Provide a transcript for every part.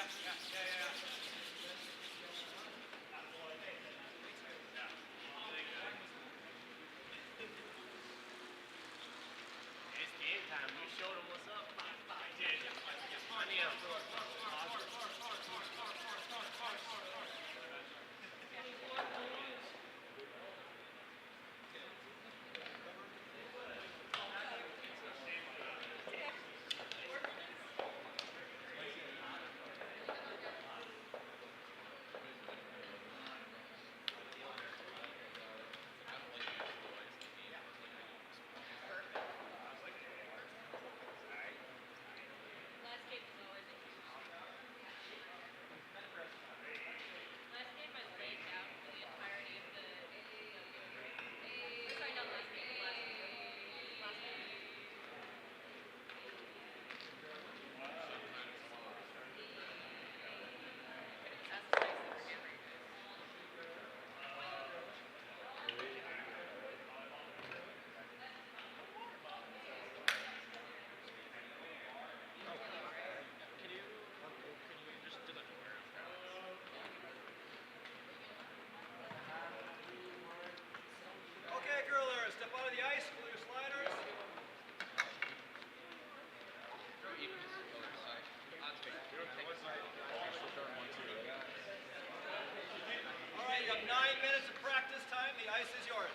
It's game time. You showed them what's up. I did. Funny enough. Okay, curlers, step out of the ice, pull your sliders. All right, you have 9 minutes of practice time. The ice is yours.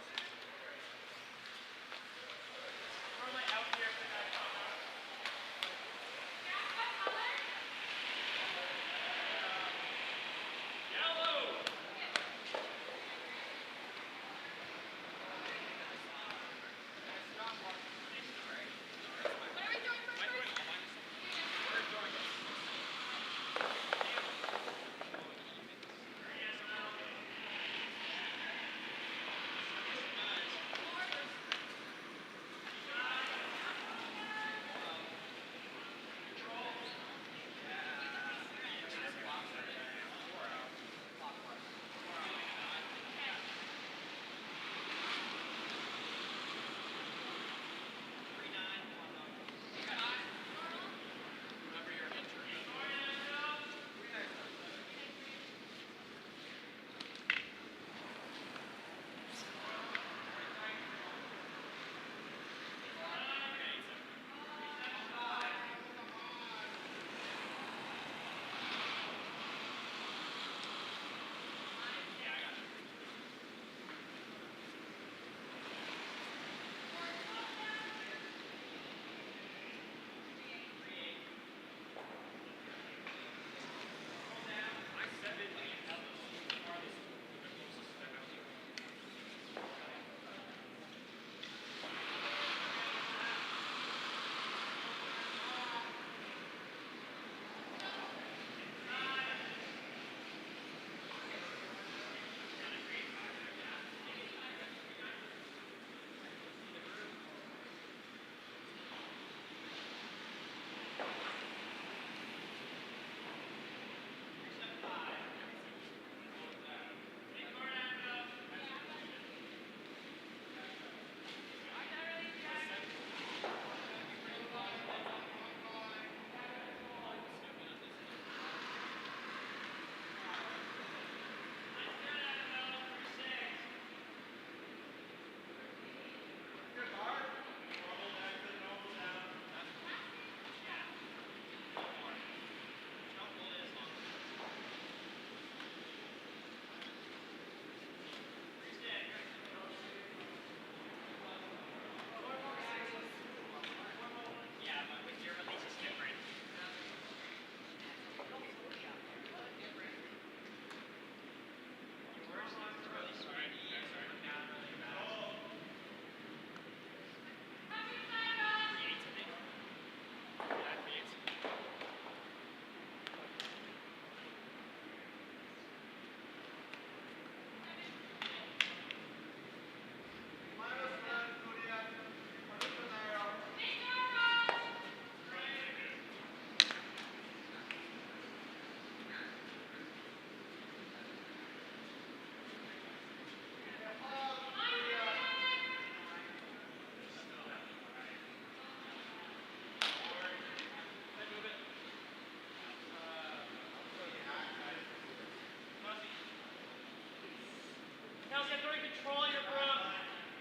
control your broom.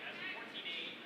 That's 14-8.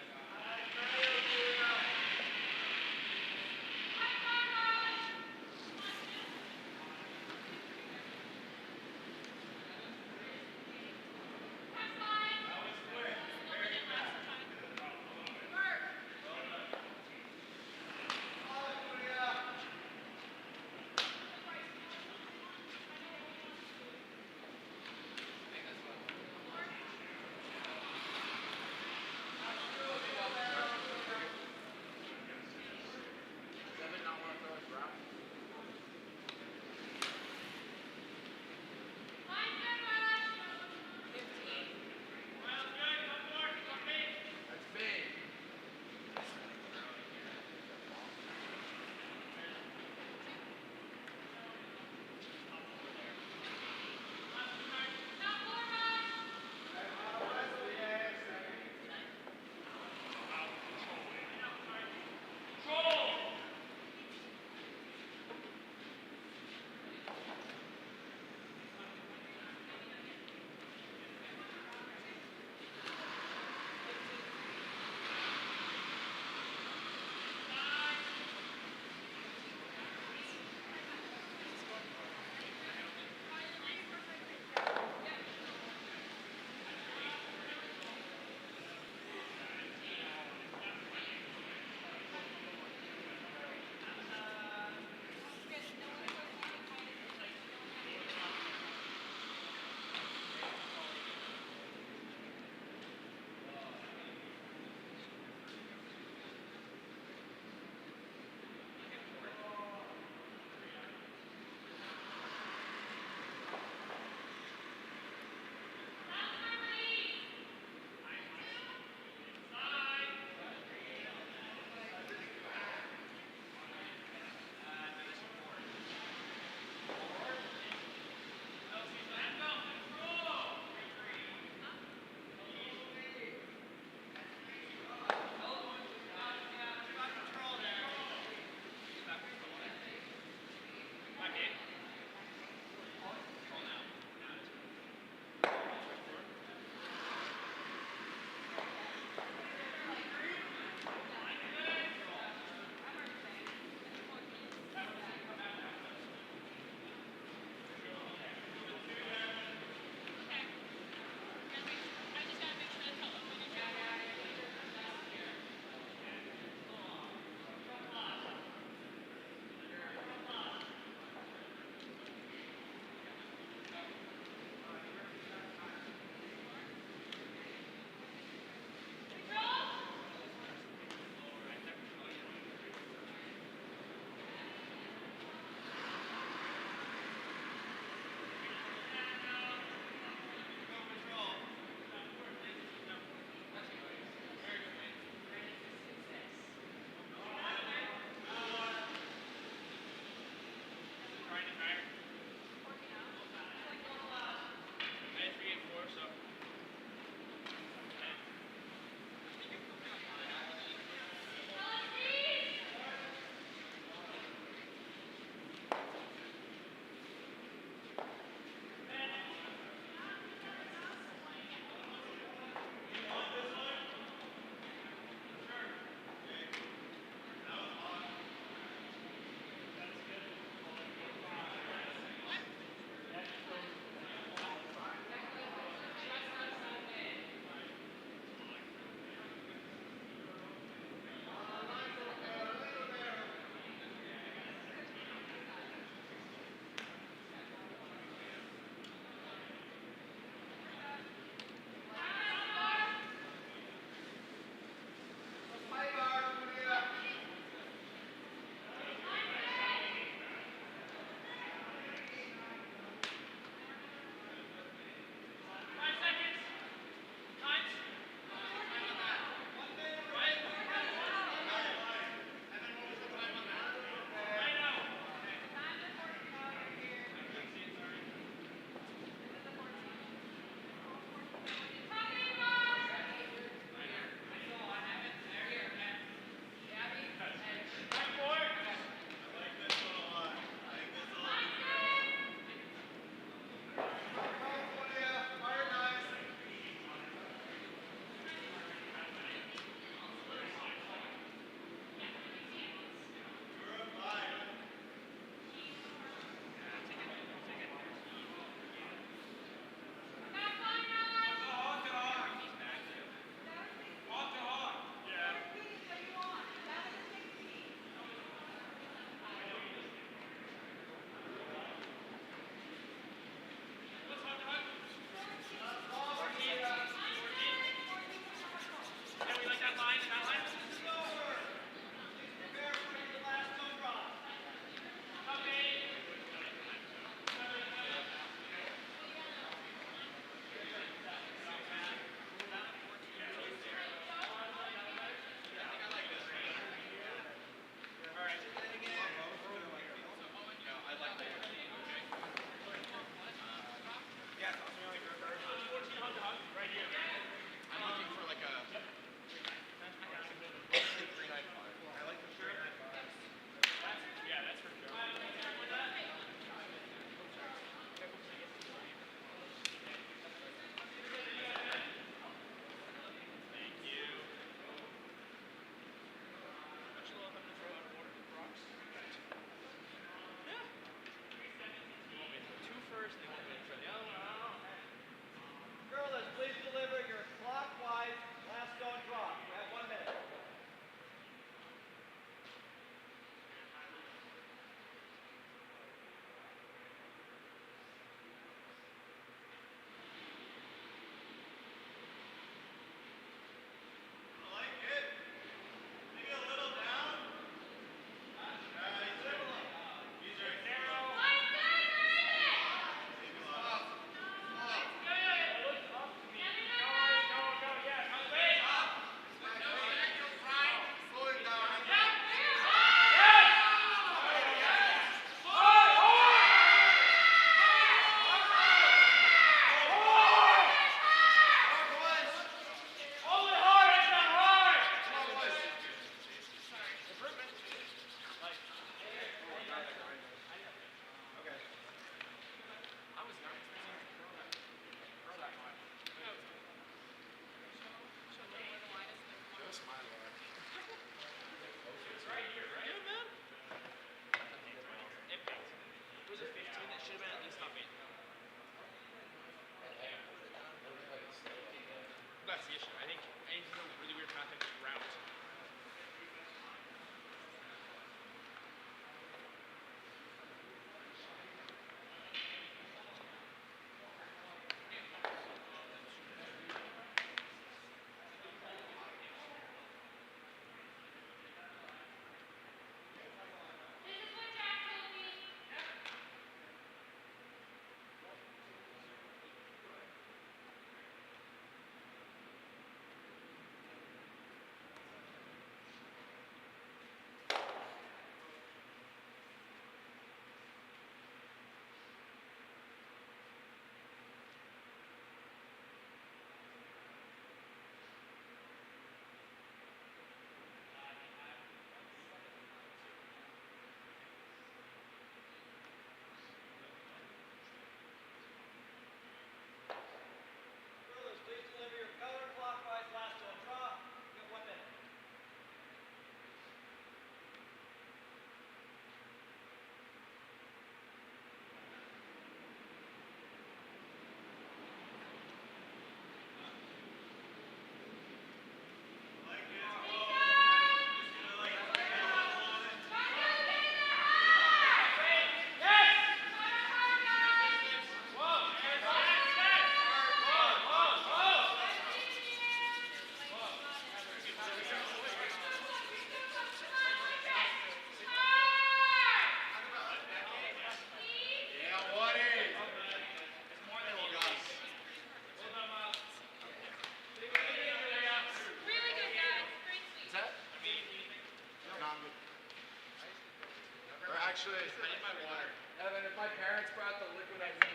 Actually, I need my water. Evan, if my parents brought the liquid, I need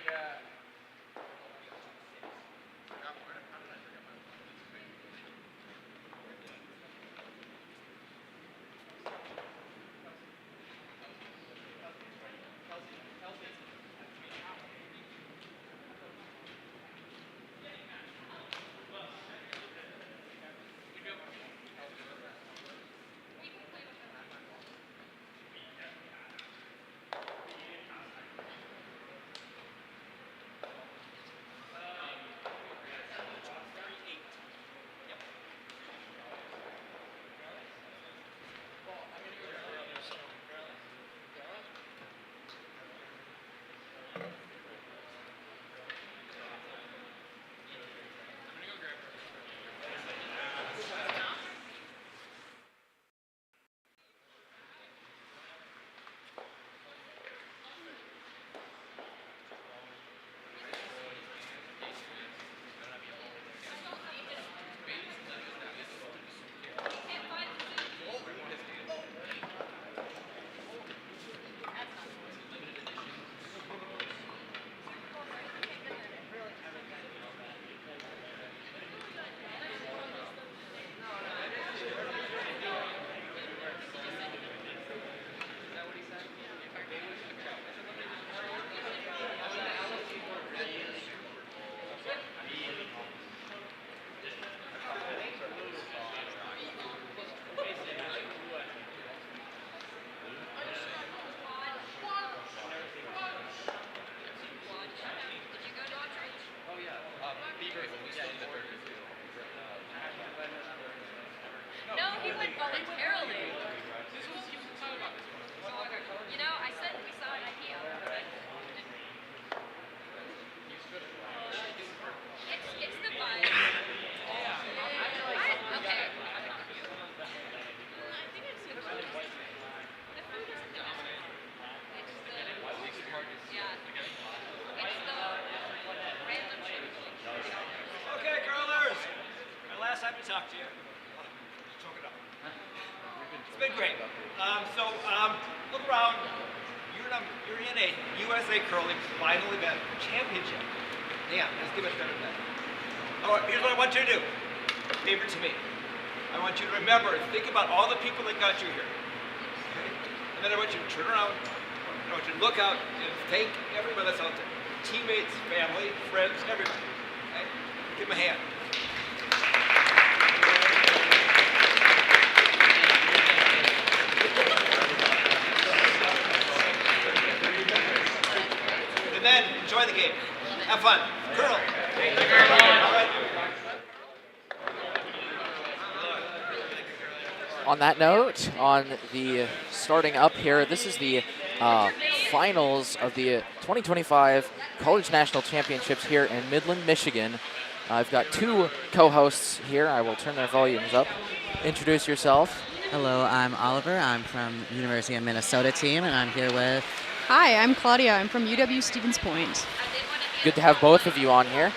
No, he went voluntarily. You know, I said we saw an idea. It's the vibe. Okay. I think it's the food. The food is the best. It's the It's the random shit. Okay, girlers. My last time to talk to you. Choke it up. It's been great. Look around. You're in a USA Curling final event championship. Yeah, let's give it better than that. All right, here's what I want you to do. Favor to me. I want you to remember, think about all the people that got you here. Okay? And then I want you to turn around. I want you to look out and thank everyone that's out there. Teammates, family, friends, everybody. Okay? Give them a hand. And then enjoy the game. Have fun. Curl. All right. On that note, on the starting up here, this is the finals of the 2025 College National Championships here in Midland, Michigan. I've got two co-hosts here. I will turn their volumes up. Introduce yourself. Hello, I'm Oliver. I'm from University of Minnesota team, and I'm here with... Hi, I'm Claudia. I'm from UW Stevens Point. Good to have both of you on here.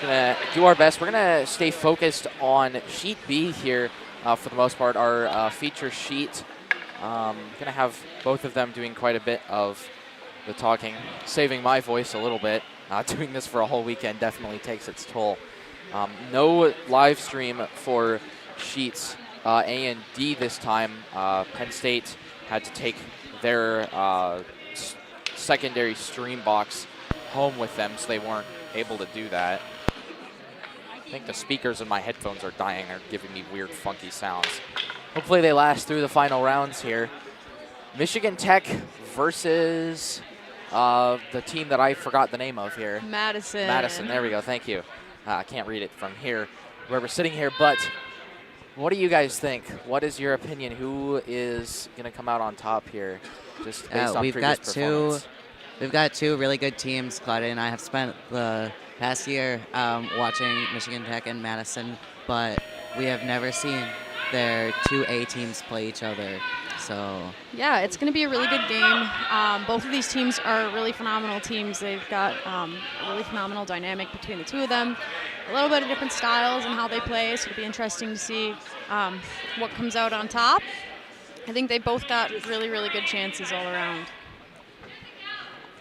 Gonna do our best. We're gonna stay focused on Sheet B here for the most part, our feature sheet. Gonna have both of them doing quite a bit of the talking, saving my voice a little bit. Doing this for a whole weekend definitely takes its toll. No live stream for sheets A and D this time. Penn State had to take their secondary stream box home with them, so they weren't able to do that. I think the speakers in my headphones are dying. They're giving me weird, funky sounds. Hopefully they last through the final rounds here. Michigan Tech versus the team that I forgot the name of here. Madison. Madison, there we go, thank you. I can't read it from here, where we're sitting here, but what do you guys think? What is your opinion? Who is going to come out on top here, just based on previous performance? We've got two really good teams. Claudia and I have spent the past year watching Michigan Tech and Madison, but we have never seen their two A teams play each other. So yeah, it's going to be a really good game. Both of these teams are really phenomenal teams. They've got a really phenomenal dynamic between the two of them. A little bit of different styles and how they play, so it'll be interesting to see what comes out on top. I think they both got really, really good chances all around.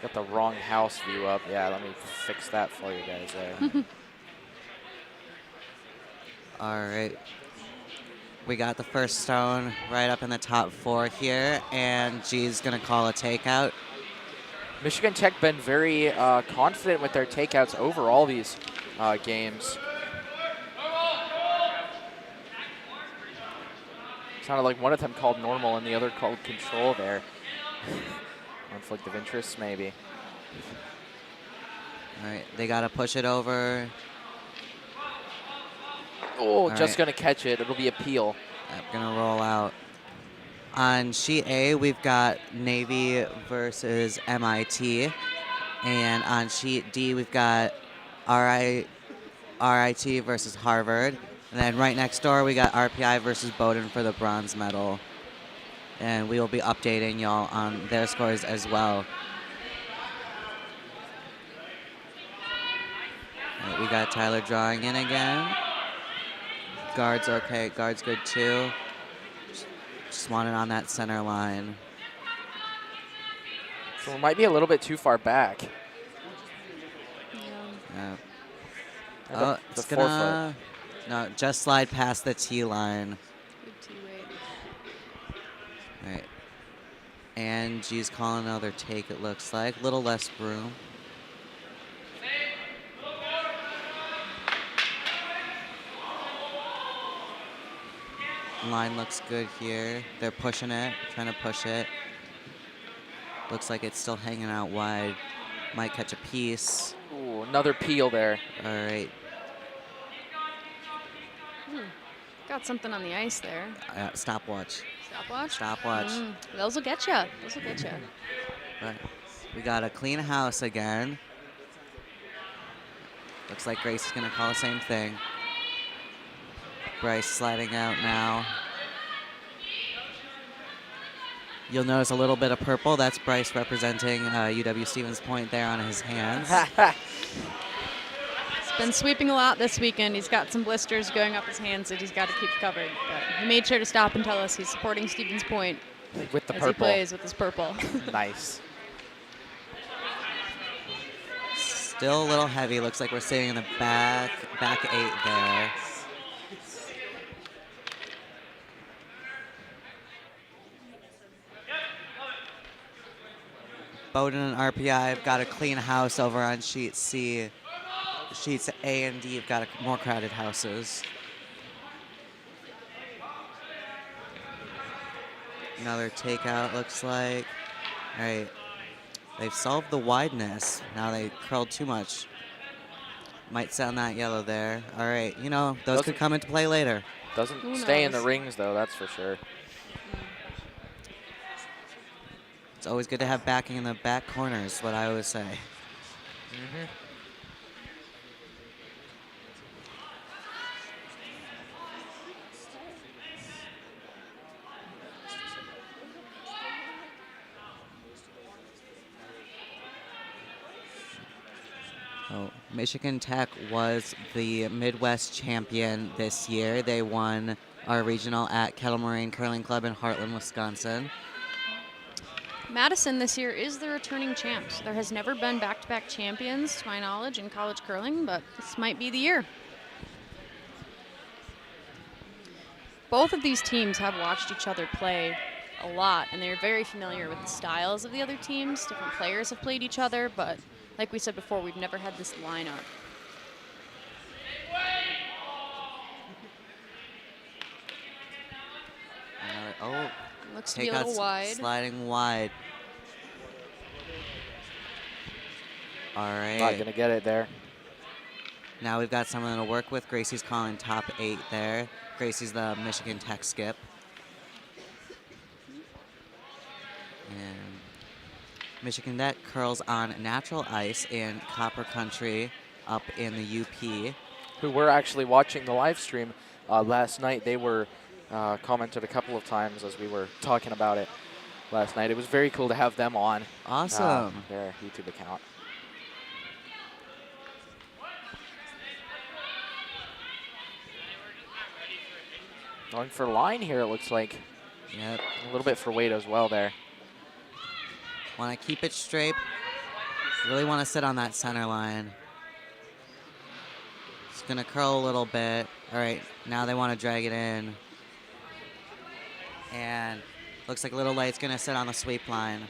Got the wrong house view up. Yeah, let me fix that for you guys there. All right. We got the first stone right up in the top 4 here, and G's going to call a takeout. Michigan Tech been very confident with their takeouts over all these games. Sounded like one of them called normal and the other called control there. Conflict of interest, maybe. All right, they got to push it over. Oh, All just right. going to catch it. It'll be a peel. Going to roll out. On sheet A, we've got Navy versus MIT. And on sheet D, we've got RIT versus Harvard. And then right next door, we got RPI versus Bowdoin for the bronze medal. And we will be updating y'all on their scores as well. All right, we got Tyler drawing in again. Guard's okay. Guard's good too. Just want it on that center line. So we might be a little bit too far back. Yeah. Or Oh, the it's 4 gonna no, just slide past the T line. Good T-weight. All right. And G's calling another take. It looks like little less room. Line looks good here. They're pushing it, trying to push it. Looks like it's still hanging out wide. Might catch a piece. Ooh, another peel there. All right. Got something on the ice there. Stopwatch. Stopwatch? Stopwatch. Those will get you. Those will get you. Right. We got a clean house again. Looks like Grace is going to call the same thing. Bryce sliding out now. You'll notice a little bit of purple. That's Bryce representing UW Stevens Point there on his hands. He's been sweeping a lot this weekend. He's got some blisters going up his hands that he's got to keep covered. But he made sure to stop and tell us he's supporting Stevens Point With the as purple. he plays with his purple. Nice. Still a little heavy. Looks like we're sitting in the back 8 there. Bowdoin and RPI have got a clean house over on sheet C. Sheets A and D have got more crowded houses. Another takeout looks like. All right. They've solved the wideness. Now they curled too much. Might sound that yellow there. All right. You know, those could come into play later. Doesn't Who stay in the knows? rings, though, that's for sure. It's always good to have backing in the back corners, what I always say. Oh, Michigan Tech was the Midwest champion this year. They won our regional at Kettle Moraine Curling Club in Heartland, Wisconsin. Madison this year is the returning champs. There has never been back-to-back champions, to my knowledge, in college curling, but this might be the year. Both of these teams have watched each other play a lot, and they're very familiar with the styles of the other teams. Different players have played each other, but like we said before, we've never had this lineup. Oh, Looks to be a little takeouts wide. sliding wide. All right. Not going to get it there. Now we've got someone to work with. Gracie's calling top 8 there. Gracie's the Michigan Tech skip. And Michigan Tech curls on natural ice in Copper Country up in the UP. Who were actually watching the live stream last night. They were commented a couple of times as we were talking about it last night. It was very cool to have them on Awesome. their YouTube account. Going for line here, it looks like. Yep. A little bit for weight as well there. Want to keep it straight. Really want to sit on that center line. It's going to curl a little bit. All right, now they want to drag it in. And looks like Little Light's going to sit on the sweep line.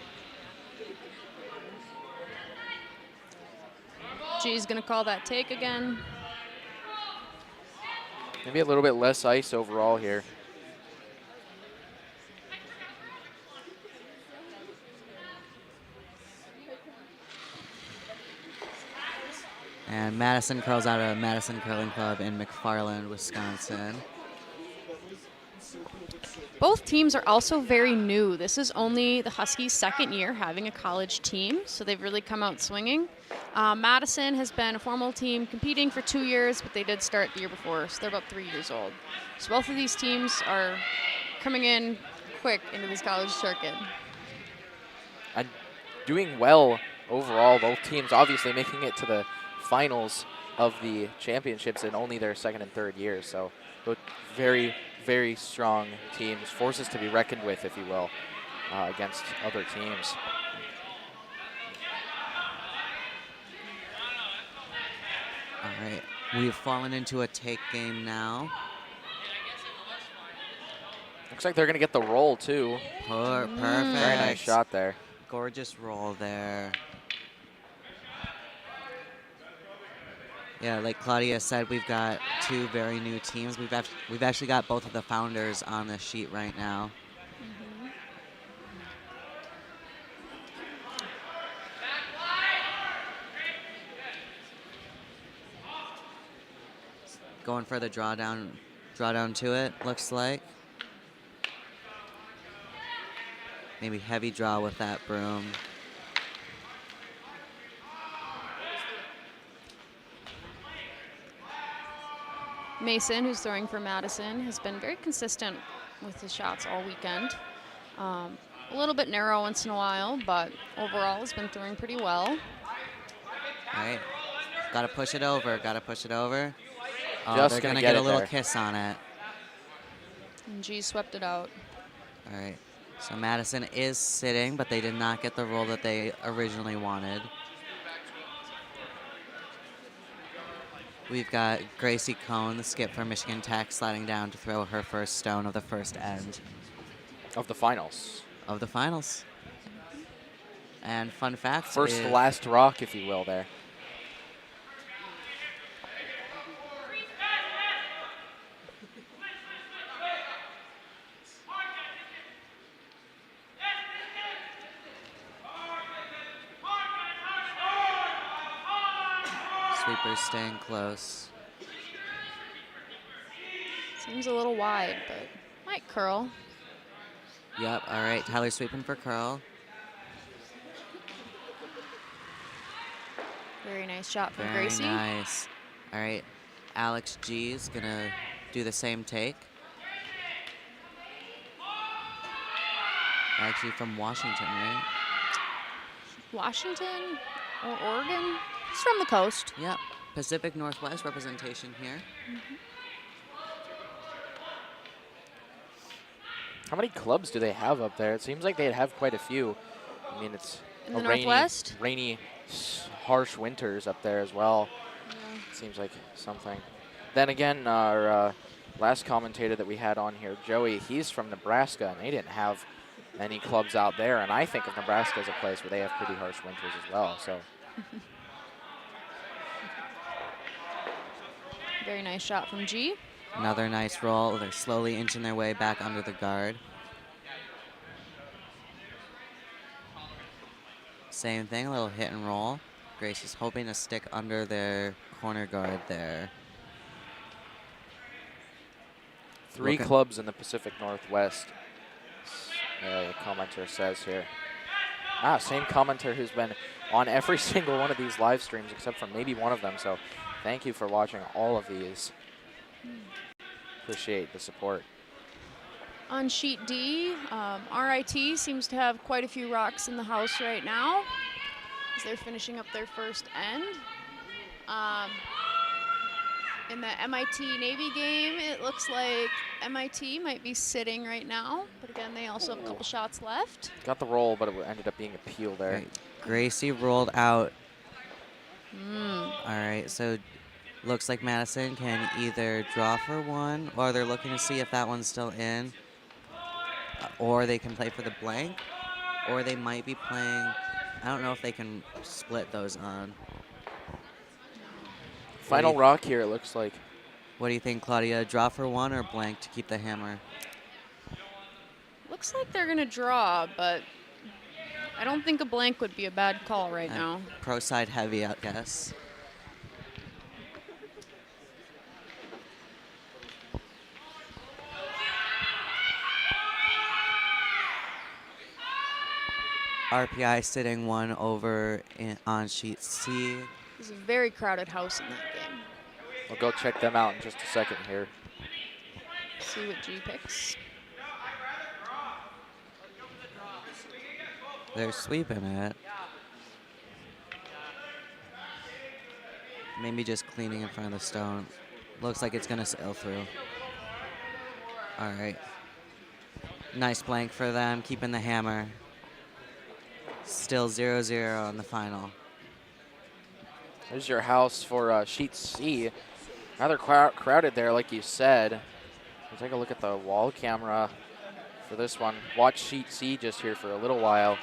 G's going to call that take again. Maybe a little bit less ice overall here. And Madison curls out of Madison Curling Club in McFarland, Wisconsin. Both teams are also very new. This is only the Huskies' second year having a college team, so they've really come out swinging. Madison has been a formal team competing for 2 years, but they did start the year before, so they're about 3 years old. So both of these teams are coming in quick into this college circuit. And doing well overall, both teams obviously making it to the finals of the championships in only their second and third years. So both very, very strong teams, forces to be reckoned with, if you will, against other teams. All right, we've fallen into a take game now. Looks like they're going to get the roll, too. Perfect. Very nice shot there. Gorgeous roll there. Yeah, like Claudia said, we've got two very new teams. We've actually got both of the founders on the sheet right now. Going for the drawdown to it, looks like. Maybe heavy draw with that broom. Mason, who's throwing for Madison, has been very consistent with his shots all weekend. A little bit narrow once in a while, but overall has been throwing pretty well. All right, gotta push it over, Oh, Just they're gonna gonna get get a it little there. kiss on it. And G swept it out. All right, so Madison is sitting, but they did not get the roll that they originally wanted. We've got Gracie Cohn, the skip for Michigan Tech, sliding down to throw her first stone of the first end Of the finals. of the finals. And fun fact First is, last rock, if you will, there. sweepers staying close. Seems a little wide, but might curl. Yep, all right, Tyler sweeping for curl. Very nice shot from Very Gracie. nice. All right, Alex G is gonna do the same take. Actually from Washington, right? Washington or Oregon? He's from the coast. Yep, Pacific Northwest representation here. How many clubs do they have up there? It seems like they'd have quite a few. I mean, it's In a the rainy, Northwest? harsh winters up there as well. Seems like something. Then again, our last commentator that we had on here, Joey, he's from Nebraska, and they didn't have any clubs out there. And I think of Nebraska as a place where they have pretty harsh winters as well. So Very nice shot from G. Another nice roll. They're slowly inching their way back under the guard. Same thing, a little hit and roll. Grace is hoping to stick under their corner guard there. three Looking- clubs in the Pacific Northwest. The commenter says here. Same commenter who's been on every single one of these live streams except for maybe one of them. So thank you for watching all of these. Appreciate the support. On sheet D, RIT seems to have quite a few rocks in the house right now as they're finishing up their first end. In the MIT Navy game, it looks like MIT might be sitting right now. But again, they also have a couple shots left. Got the roll, but it ended up being a peel there. Right. Gracie rolled out. All right, so looks like Madison can either draw for one, or they're looking to see if that one's still in, or they can play for the blank, or they might be playing. I don't know if they can split those on. Final rock here, it looks like. What do you think, Claudia? Draw for one or blank to keep the hammer? Looks like they're going to draw, but I don't think a blank would be a bad call right now. Pro side heavy, I guess. RPI sitting one over on sheet C. It's a very crowded house in that game. We'll go check them out in just a second here. See what G picks. They're sweeping it. Maybe just cleaning in front of the stone. Looks like it's going to sail through. All right. Nice blank for them, keeping the hammer. Still 0-0 on the final. There's your house for sheet C. Rather crowded there, like you said. We'll take a look at the wall camera for this one. Watch sheet C just here for a little while.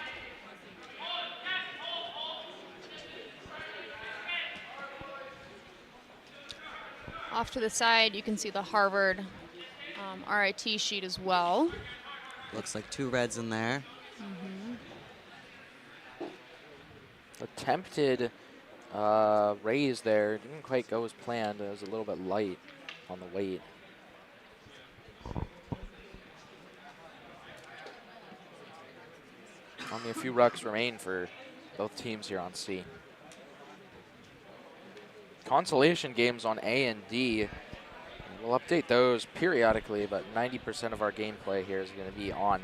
Off to the side, you can see the Harvard RIT sheet as well. Looks like two reds in there. Attempted raise there. Didn't quite go as planned. It was a little bit light on the weight. Only a few rucks remain for both teams here on C. Consolation games on A and D. We'll update those periodically, but 90% of our gameplay here is going to be on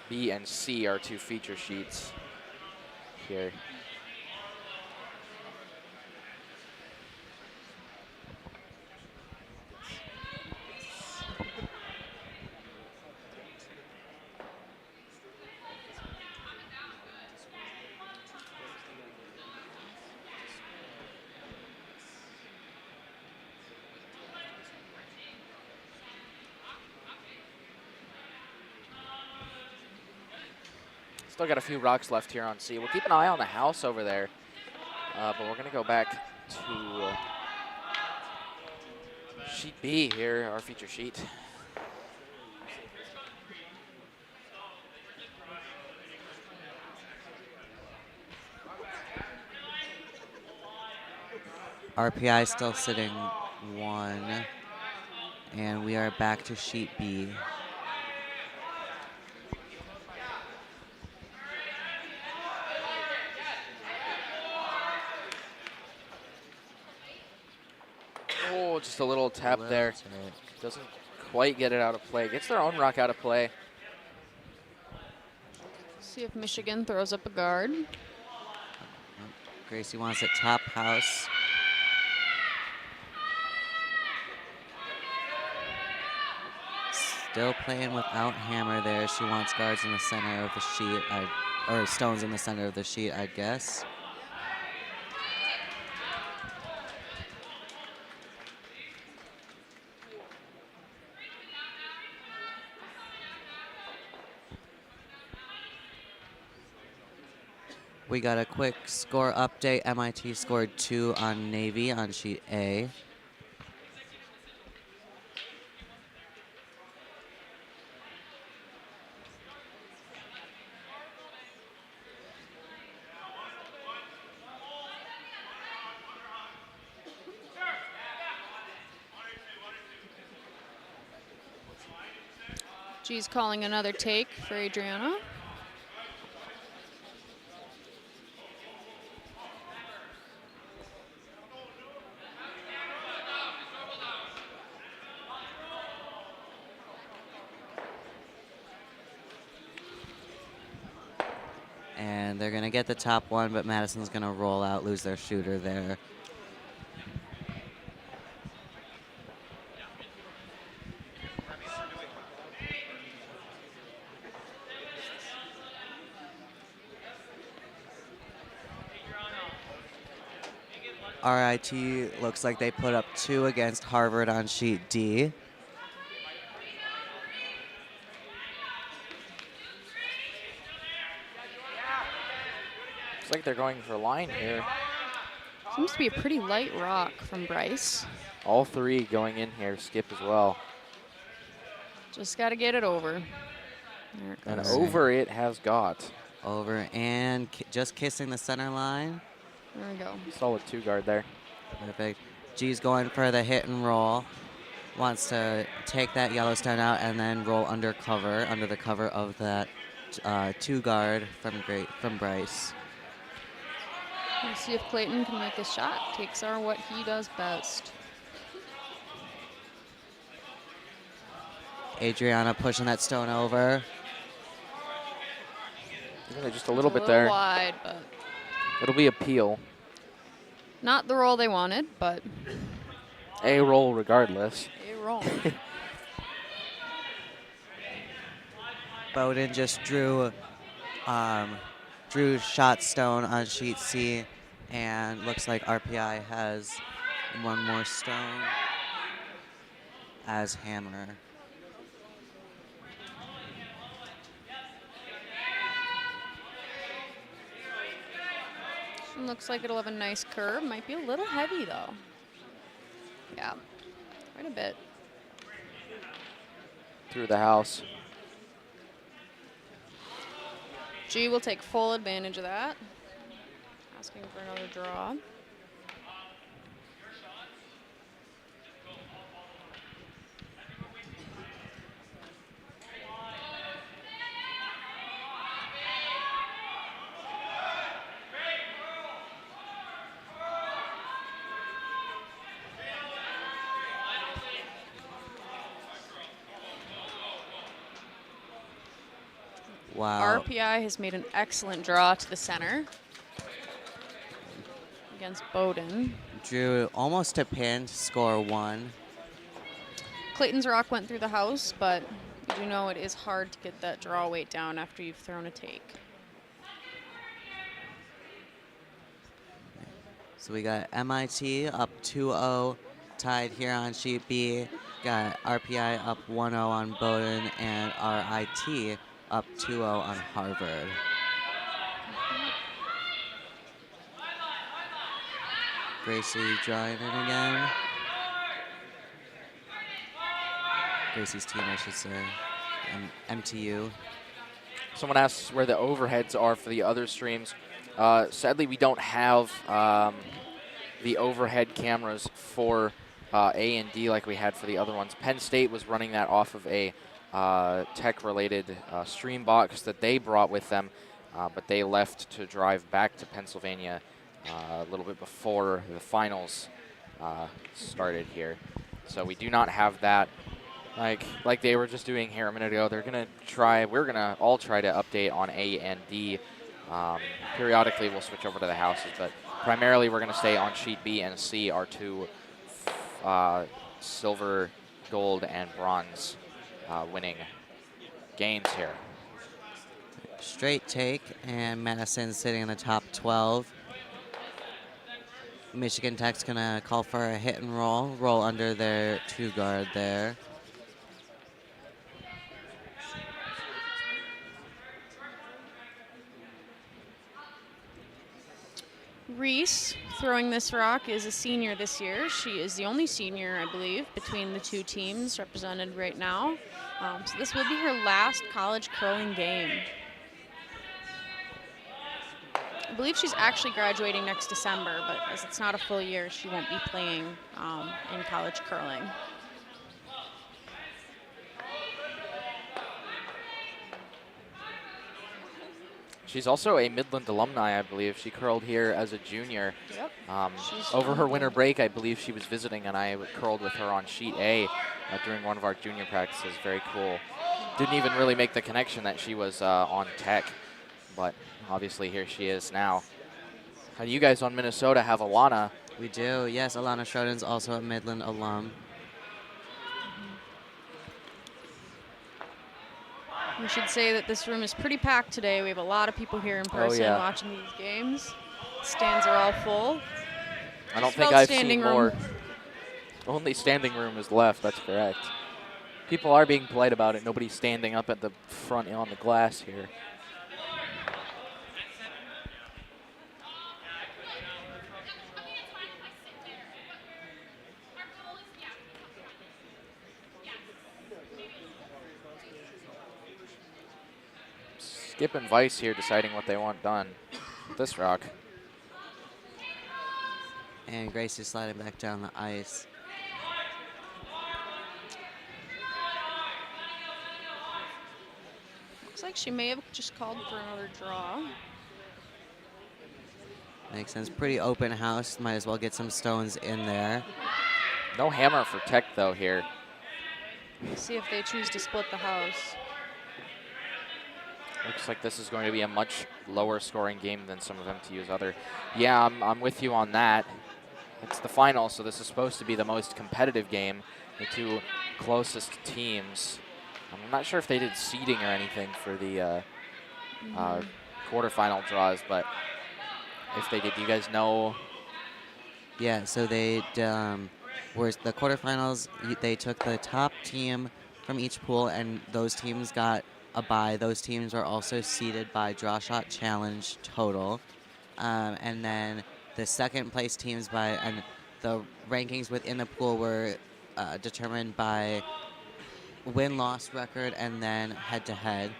B and C, our two feature sheets here. Still got a few rocks left here on C. We'll keep an eye on the house over there, but we're going to go back to sheet B here, our feature sheet. RPI still sitting one, and we are back to sheet B. Oh, just a little tap there. Doesn't quite get it out of play. Gets their own rock out of play. See if Michigan throws up a guard. Gracie wants it top house. Still playing without hammer there. She wants guards in the center of the sheet, or stones in the center of the sheet, I guess. We got a quick score update. MIT scored 2 on Navy on sheet A. G's calling another take for Adriana. And they're going to get the top one, but Madison's going to roll out, lose their shooter there. RIT looks like they put up 2 against Harvard on sheet D. Looks like they're going for line here. Seems to be a pretty light rock from Bryce. All 3 going in here. Skip as well. Just got to get it over. There it And goes. over it has got. Over and just kissing the center line. There we go. Solid 2 guard there. Perfect. G's going for the hit and roll. Wants to take that Yellowstone out and then roll under the cover of that 2 guard from Bryce. Let's see if Clayton can make a shot. Takes are what he does best. Adriana pushing that stone over. Just a little bit A there. little wide, but It'll be a peel. not the roll they wanted, but A roll regardless. a roll. Bowden just drew shot stone on sheet C, and looks like RPI has 1 more stone as hammer. Looks like it'll have a nice curve. Might be a little heavy though. Yeah, quite a bit. Through the house. G will take full advantage of that. Asking for another draw. Wow. RPI has made an excellent draw to the center against Bowden. Drew almost to pin to score 1. Clayton's rock went through the house, but you do know it is hard to get that draw weight down after you've thrown a take. So we got MIT up 2-0, tied here on sheet B. Got RPI up 1-0 on Bowden, and RIT up 2-0 on Harvard. Gracie drawing in again. Gracie's team, I should say. MTU. Someone asks where the overheads are for the other streams. Sadly, we don't have the overhead cameras for A and D like we had for the other ones. Penn State was running that off of a tech-related stream box that they brought with them, but they left to drive back to Pennsylvania a little bit before the finals started here. So we do not have that. Like they were just doing here a minute ago, we're gonna all try to update on A and D. Periodically we'll switch over to the houses, but primarily we're gonna stay on sheet B and C, our 2 silver, gold, and bronze winning games here. Straight take, and Madison sitting in the top 12. Michigan Tech's gonna call for a hit and roll under their 2 guard there. Reese, throwing this rock, is a senior this year. She is the only senior, I believe, between the 2 teams represented right now. So this will be her last college curling game. I believe she's actually graduating next December, but as it's not a full year, she won't be playing in college curling. She's also a Midland alumni, I believe. She curled here as a junior. Yep. Over her winter break, I believe she was visiting, and I curled with her on sheet A during one of our junior practices. Very cool. Didn't even really make the connection that she was on tech, but obviously here she is now. And you guys on Minnesota have Alana. We do, yes. Alana Schroden's also a Midland alum. We should say that this room is pretty packed today. We have a lot of people here in person yeah. watching these games. Stands are all full. I don't Just think about I've standing seen room. more. Only standing room is left. That's correct. People are being polite about it. Nobody's standing up at the front on the glass here. Skip and Vice here deciding what they want done with this rock. And Gracie sliding back down the ice. Looks like she may have just called for another draw. Makes sense. Pretty open house. Might as well get some stones in there. No hammer for Tech, though, here. See if they choose to split the house. Looks like this is going to be a much lower scoring game than some of MTU's other. Yeah, I'm with you on that. It's the final, so this is supposed to be the most competitive game. The two closest teams. I'm not sure if they did seeding or anything for the quarterfinal draws, but if they did, do you guys know? Yeah, so they were the quarterfinals. They took the top team from each pool, and those teams got a bye. Those teams are also seeded by draw shot challenge total, and then the second place teams and the rankings within the pool were determined by win-loss record and then head-to-head.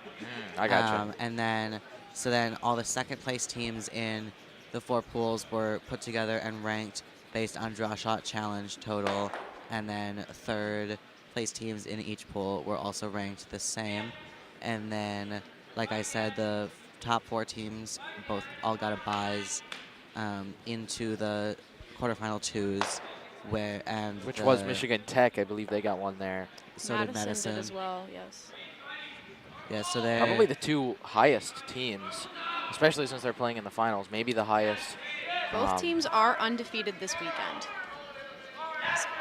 I gotcha. And then all the second place teams in the 4 pools were put together and ranked based on draw shot challenge total, and then third place teams in each pool were also ranked the same. And then, like I said, the top 4 teams all got a buys into the quarterfinal 2s, Which was Michigan Tech. I believe they got one there. So did Madison did as well, yes. Yeah, so they're Probably the 2 highest teams, especially since they're playing in the finals. Maybe the highest. Both teams are undefeated this weekend.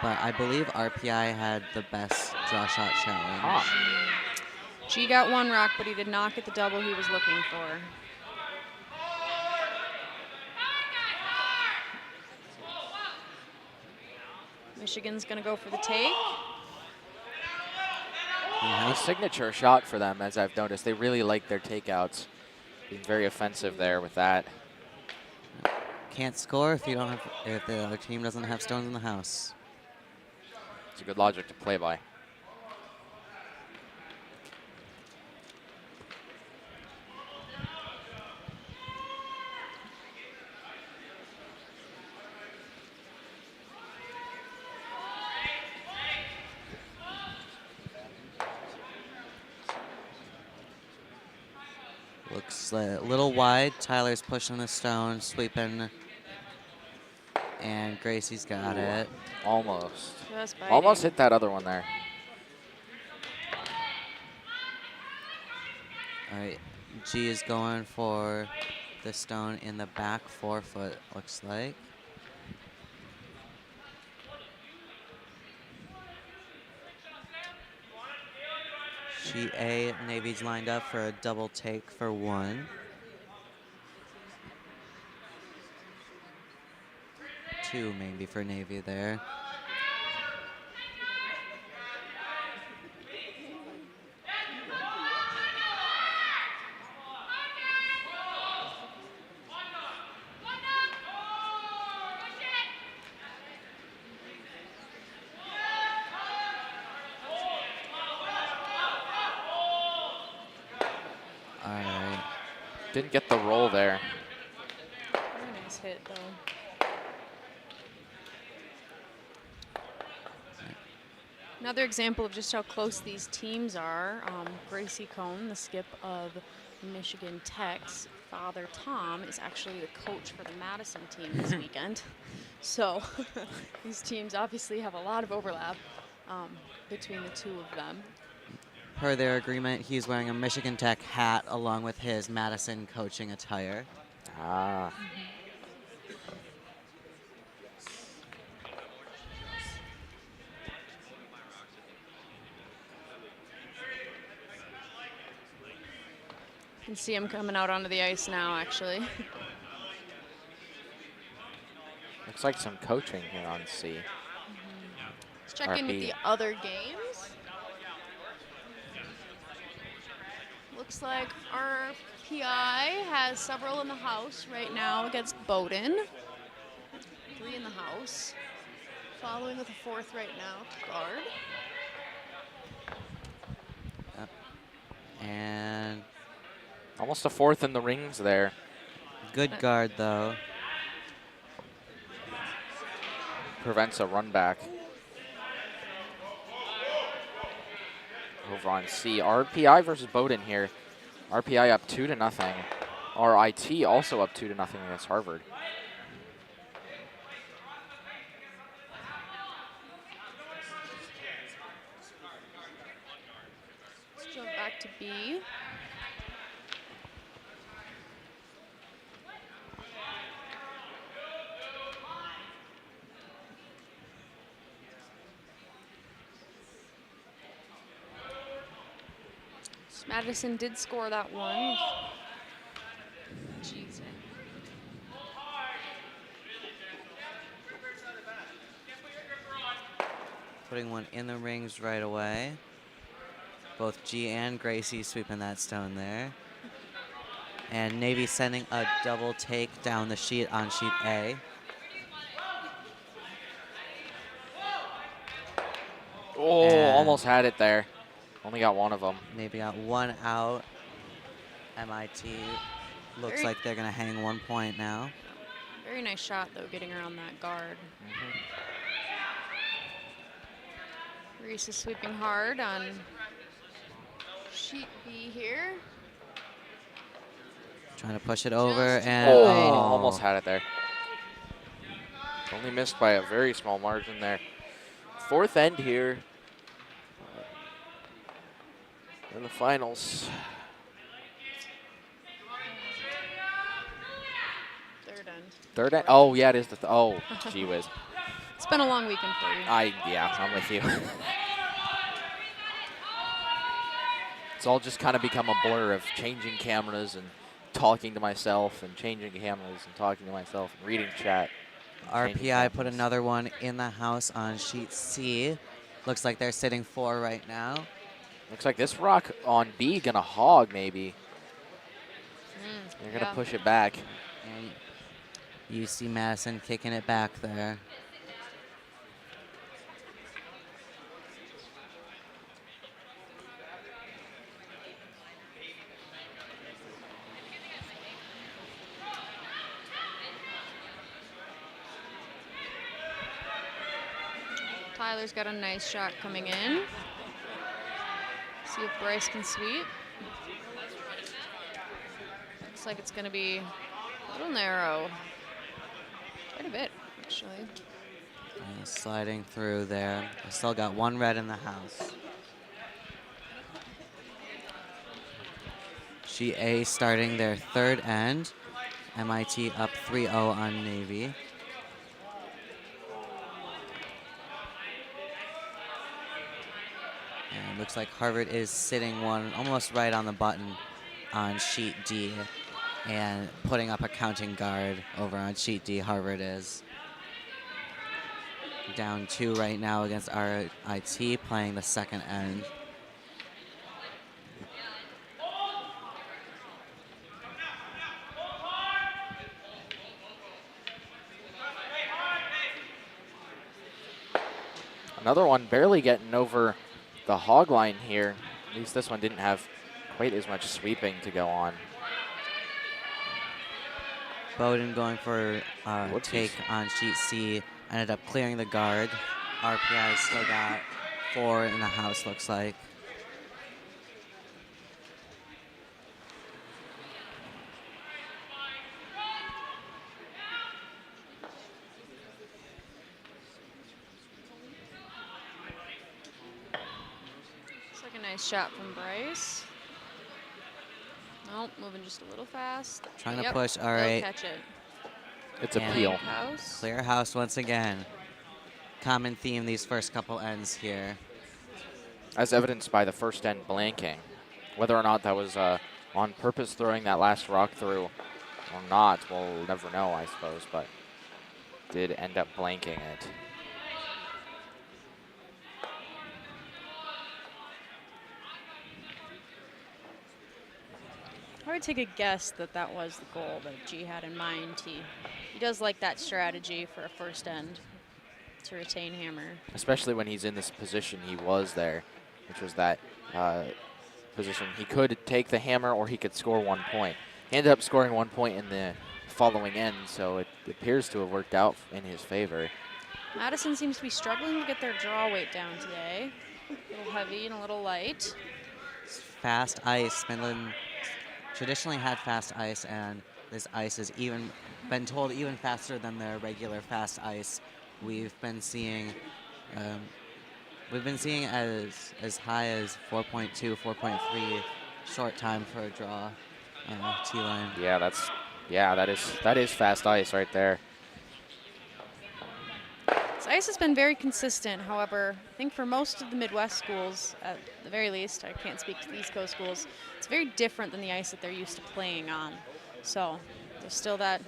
But I believe RPI had the best draw shot challenge. Ah. G got 1 rock, but he did not get the double he was looking for. Michigan's going to go for the take. A signature shot for them, as I've noticed. They really like their takeouts. Being very offensive there with that. Can't score if the other team doesn't have stones in the house. It's a good logic to play by. Looks a little wide. Tyler's pushing the stone, sweeping, and Gracie's got it. Almost. Just biting. Almost hit that other one there. All right, G is going for the stone in the back 4 foot, looks like. Sheet A, Navy's lined up for a double take for 1. 2 maybe for Navy there. All right. Didn't get the roll there. Very nice hit, though. Another example of just how close these teams are. Gracie Cohn, the skip of Michigan Tech's father, Tom, is actually the coach for the Madison team this weekend. So these teams obviously have a lot of overlap between the 2 of them. Per their agreement, he's wearing a Michigan Tech hat along with his Madison coaching attire. Ah. You can see him coming out onto the ice now, actually. Looks like some coaching here on C. Let's check in with RP. the other games. Looks like our PI has several in the house right now against Bowdoin. 3 in the house. Following with a 4th right now, guard. And Almost a 4th in the rings there. good guard, though. Prevents a run back. Over on C. RPI versus Bowdoin here. RPI up 2-0. RIT also up 2-0 against Harvard. Let's jump back to B. Madison did score that one. Jeez. Putting one in the rings right away. Both G and Gracie sweeping that stone there. And Navy sending a double take down the sheet on sheet A. Oh, And almost had it there. Only got one of them. Navy got one out. MIT looks Very- like they're going to hang 1 point now. Very nice shot, though, getting around that guard. Reese is sweeping hard on sheet B here. Trying to push it over and Oh, almost had it there. Only missed by a very small margin there. 4th end here in the finals. 3rd end. 3rd end. Oh, yeah, it is the. Oh, gee whiz. It's been a long weekend for you. Yeah, I'm with you. It's all just kind of become a blur of changing cameras and talking to myself and changing cameras and talking to myself and reading chat. and changing RPI put cameras. another one in the house on sheet C. Looks like they're sitting 4 right now. Looks like this rock on B gonna hog maybe. They're gonna yeah. push it back. And you see Madison kicking it back there. Tyler's got a nice shot coming in. See if Bryce can sweep. Looks like it's going to be a little narrow. Quite a bit, actually. And sliding through there. I still got 1 red in the house. Sheet A starting their 3rd end. MIT up 3-0 on Navy. And looks like Harvard is sitting one almost right on the button on sheet D and putting up a counting guard over on sheet D. Harvard is down 2 right now against RIT, playing the 2nd end. Another one barely getting over the hog line here. At least this one didn't have quite as much sweeping to go on. Bowdoin going for a Whoopsies. take on sheet C, ended up clearing the guard. RPI still got 4 in the house, looks like. Looks like a nice shot from Bryce. Nope, moving just a little fast. Trying to Yep, push, all they'll right. catch it. It's a And- peel. House. Clear house once again. Common theme these first couple ends here. As evidenced by the first end blanking. Whether or not that was on purpose throwing that last rock through or not, we'll never know, I suppose. But did end up blanking it. I would take a guess that that was the goal that G had in mind. He does like that strategy for a first end to retain hammer. Especially when he's in this position he was there, which was that position. He could take the hammer or he could score 1 point. He ended up scoring 1 point in the following end, so it appears to have worked out in his favor. Madison seems to be struggling to get their draw weight down today. A little heavy and a little light. Fast ice. Midland traditionally had fast ice, and this ice has even been told even faster than their regular fast ice. We've been seeing as high as 4.2, 4.3 short time for a draw T-line. Yeah, that is fast ice right there. So ice has been very consistent. However, I think for most of the Midwest schools, at the very least, I can't speak to the East Coast schools, it's very different than the ice that they're used to playing on. So there's still that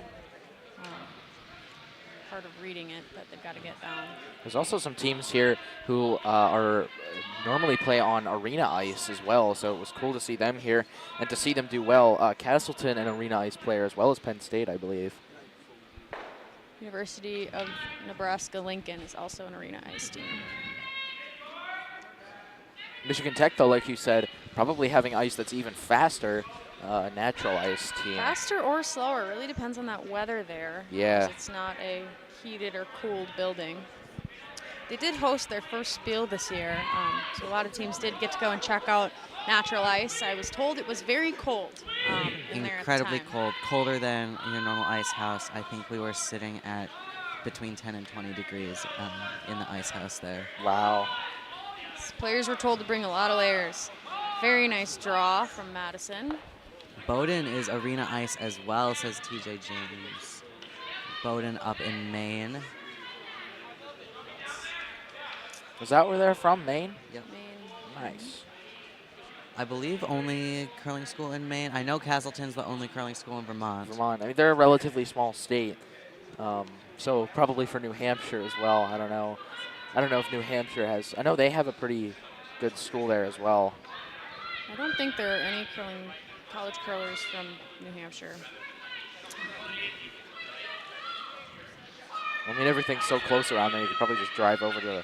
part of reading it that they've got to get down. There's also some teams here who normally play on arena ice as well, so it was cool to see them here and to see them do well. Castleton, an arena ice player, as well as Penn State, I believe. University of Nebraska-Lincoln is also an arena ice team. Michigan Tech, though, like you said, probably having ice that's even faster, natural ice team. Faster or slower, really depends on that weather there. Yeah. It's not a heated or cooled building. They did host their first Spiel this year, so a lot of teams did get to go and check out natural ice. I was told it was very cold in there at the Incredibly time. cold, colder than your normal ice house. I think we were sitting at between 10 and 20 degrees in the ice house there. Wow. Players were told to bring a lot of layers. Very nice draw from Madison. Bowdoin is arena ice as well, says TJ James. Bowdoin up in Maine. Was that where they're from, Maine? Yep. Nice. I believe only curling school in Maine. I know Castleton's the only curling school in Vermont. Vermont. I mean, they're a relatively small state, so probably for New Hampshire as well. I don't know. I don't know if New Hampshire has. I know they have a pretty good school there as well. I don't think there are any college curlers from New Hampshire. I mean, everything's so close around there. You could probably just drive over to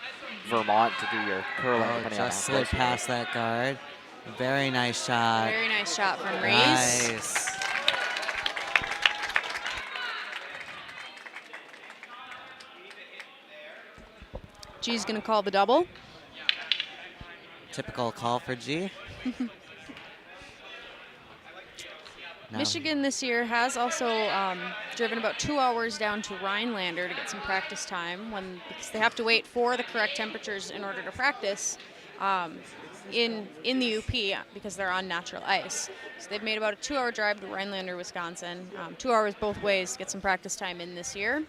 Vermont to do your curling. Oh, depending on just how slid close you are. past that guard. Very nice shot. Very nice shot from Reese. Nice. G's going to call the double. Typical call for G. No. Michigan this year has also driven about 2 hours down to Rhinelander to get some practice time because they have to wait for the correct temperatures in order to practice in the UP because they're on natural ice. So they've made about a 2-hour drive to Rhinelander, Wisconsin. 2 hours both ways to get some practice time in this year.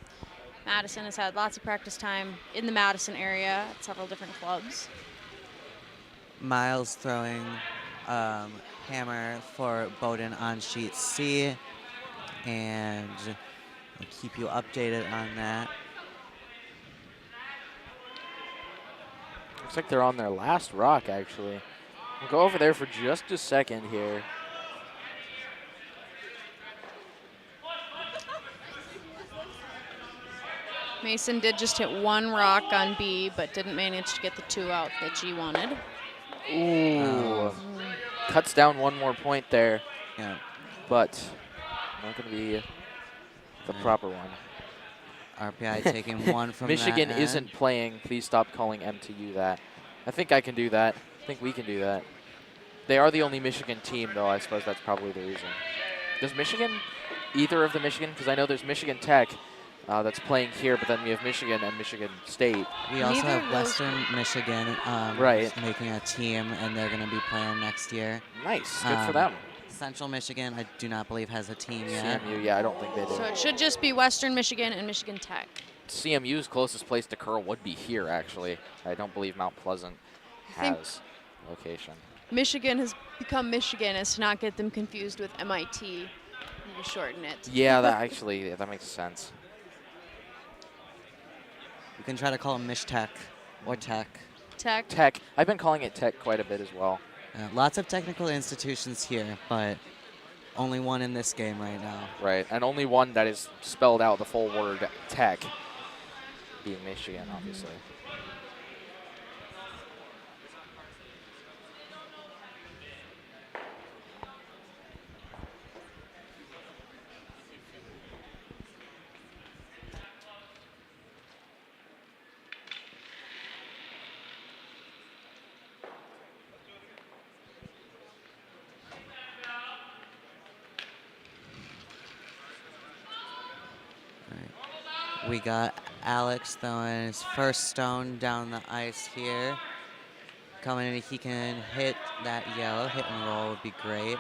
Madison has had lots of practice time in the Madison area at several different clubs. Miles throwing hammer for Bowdoin on sheet C, and I'll keep you updated on that. Looks like they're on their last rock, actually. We'll go over there for just a second here. Mason did just hit 1 rock on B, but didn't manage to get the 2 out that G wanted. Ooh. Cuts down 1 more point there, Yeah. but not going to be the proper one. RPI taking 1 from Michigan that isn't end. playing. Please stop calling MTU that. I think I can do that. I think we can do that. They are the only Michigan team, though. I suppose that's probably the reason. Does Michigan, either of the Michigan, because I know there's Michigan Tech that's playing here, but then we have Michigan and Michigan State. We also Neither have of those- Western Michigan Right. making a team, and they're going to be playing next year. Nice. Good for them. Central Michigan, I do not believe, has a team yet. CMU, yeah, I don't think they do. So it should just be Western Michigan and Michigan Tech. CMU's closest place to curl would be here, actually. I don't believe Mount Pleasant think- has location. Michigan has become Michigan as to not get them confused with MIT. You shorten it. Yeah, that actually, that makes sense. You can try to call them Mish Tech or Tech. Tech. Tech. I've been calling it Tech quite a bit as well. Lots of technical institutions here, but only one in this game right now. Right, and only one that is spelled out the full word Tech, being Michigan, obviously. We got Alex throwing his first stone down the ice here. Coming in, he can hit that yellow. Hit and roll would be great.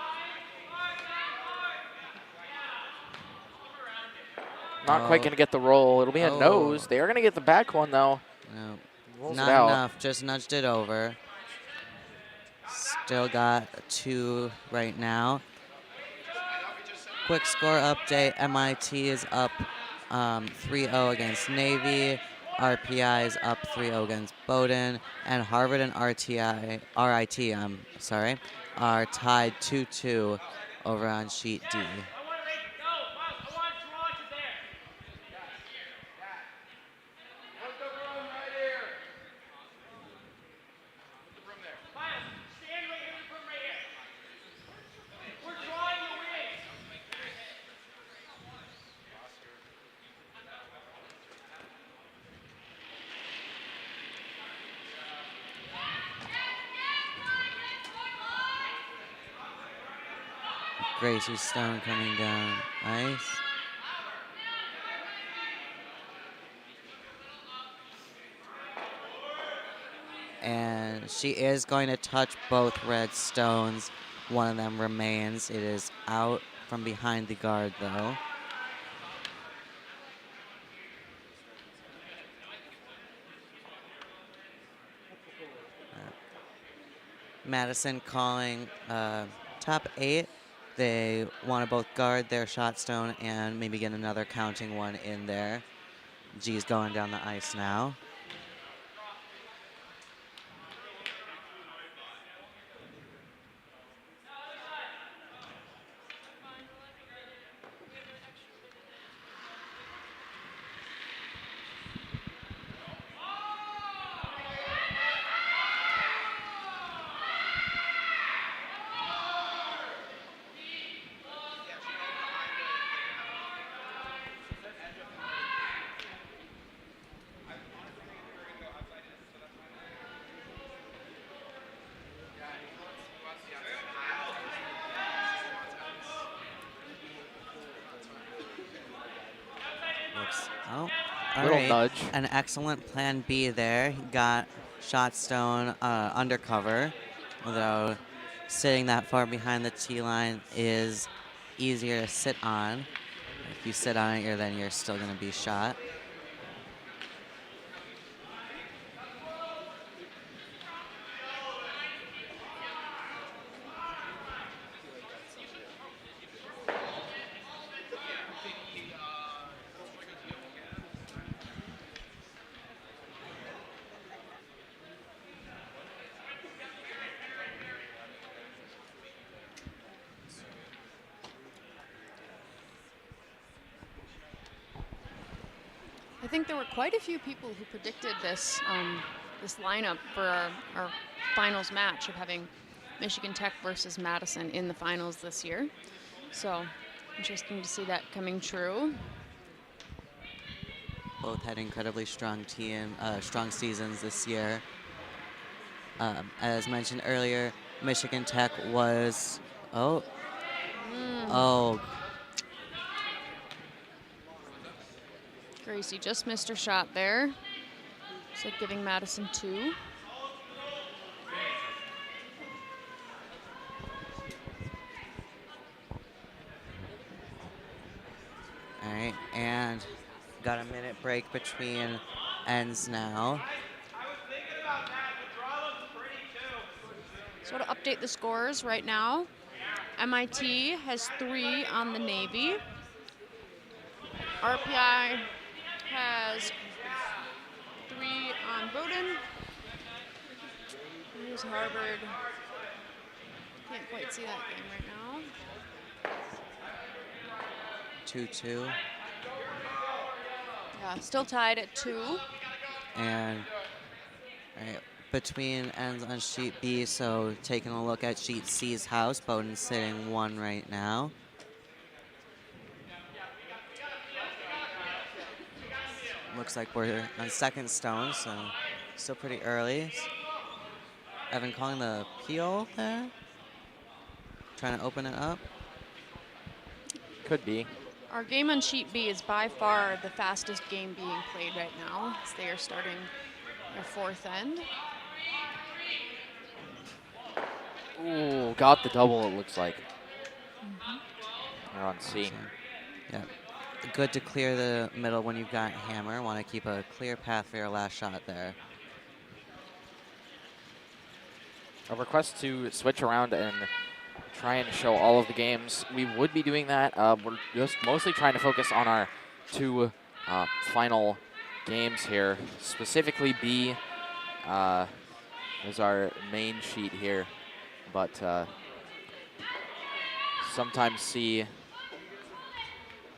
Not quite going to get the roll. It'll be a nose. They are going to get the back one, though. No, Rolls it not out. enough. Just nudged it over. Still got 2 right now. Quick score update. MIT is up 3-0 against Navy. RPI is up 3-0 against Bowdoin. And Harvard and RIT, are tied 2-2 over on sheet D. Gracie Stone coming down ice. And she is going to touch both red stones. One of them remains. It is out from behind the guard, though. Madison calling top 8. They want to both guard their shot stone and maybe get another counting one in there. G's going down the ice now. Little nudge. An excellent plan B there. He got shot stone undercover, although sitting that far behind the T line is easier to sit on. If you sit on it, then you're still going to be shot. I think there were quite a few people who predicted this this lineup for our finals match of having Michigan Tech versus Madison in the finals this year. So interesting to see that coming true. Both had incredibly strong strong seasons this year. As mentioned earlier, Michigan Tech was Gracie just missed her shot there. So giving Madison 2. All right, and got a minute break between ends now. So to update the scores right now, MIT has 3 on the Navy. RPI has 3 on Bowdoin. Here's Harvard. Can't quite see that game right now. 2-2. Yeah, still tied at 2. And right, between ends on sheet B, so taking a look at sheet C's house, Bowdoin's sitting 1 right now. Looks like we're on second stone, so still pretty early. Evan calling the peel there. Trying to open it up. Could be. Our game on sheet B is by far the fastest game being played right now, as they are starting their 4th end. Ooh, got the double, it looks like. They're on C. Yeah. Good to clear the middle when you've got hammer. Want to keep a clear path for your last shot there. A request to switch around and try and show all of the games. We would be doing that. We're just mostly trying to focus on our 2 final games here. Specifically B is our main sheet here, but sometimes C.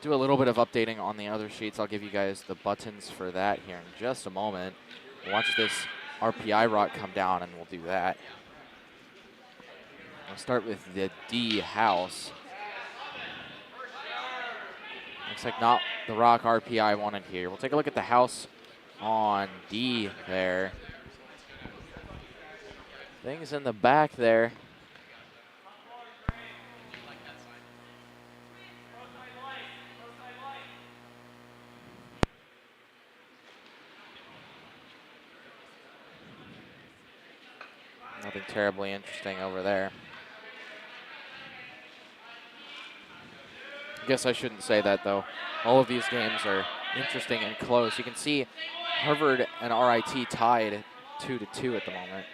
Do a little bit of updating on the other sheets. I'll give you guys the buttons for that here in just a moment. Watch this RPI rock come down and we'll do that. We'll start with the D house. Looks like not the rock RPI I wanted here. We'll take a look at the house on D there. Things in the back there. Nothing terribly interesting over there. I guess I shouldn't say that, though. All of these games are interesting and close. You can see Harvard and RIT tied 2-2 at the moment.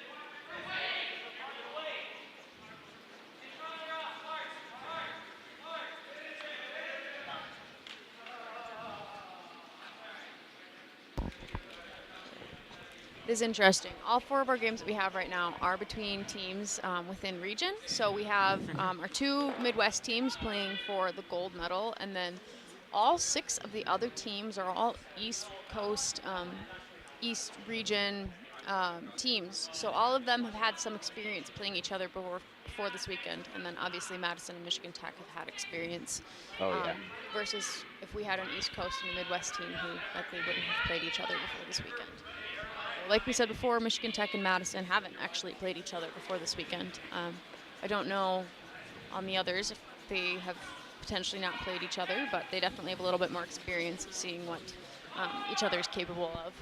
It is interesting. All 4 of our games that we have right now are between teams within region. So we have our 2 Midwest teams playing for the gold medal, and then all 6 of the other teams are all East Coast, East region teams. So all of them have had some experience playing each other before this weekend, and then obviously Madison and Michigan Tech have had experience. Versus if we had an East Coast and a Midwest team who likely wouldn't have played each other before this weekend. Like we said before, Michigan Tech and Madison haven't actually played each other before this weekend. I don't know on the others if they have potentially not played each other, but they definitely have a little bit more experience of seeing what each other is capable of.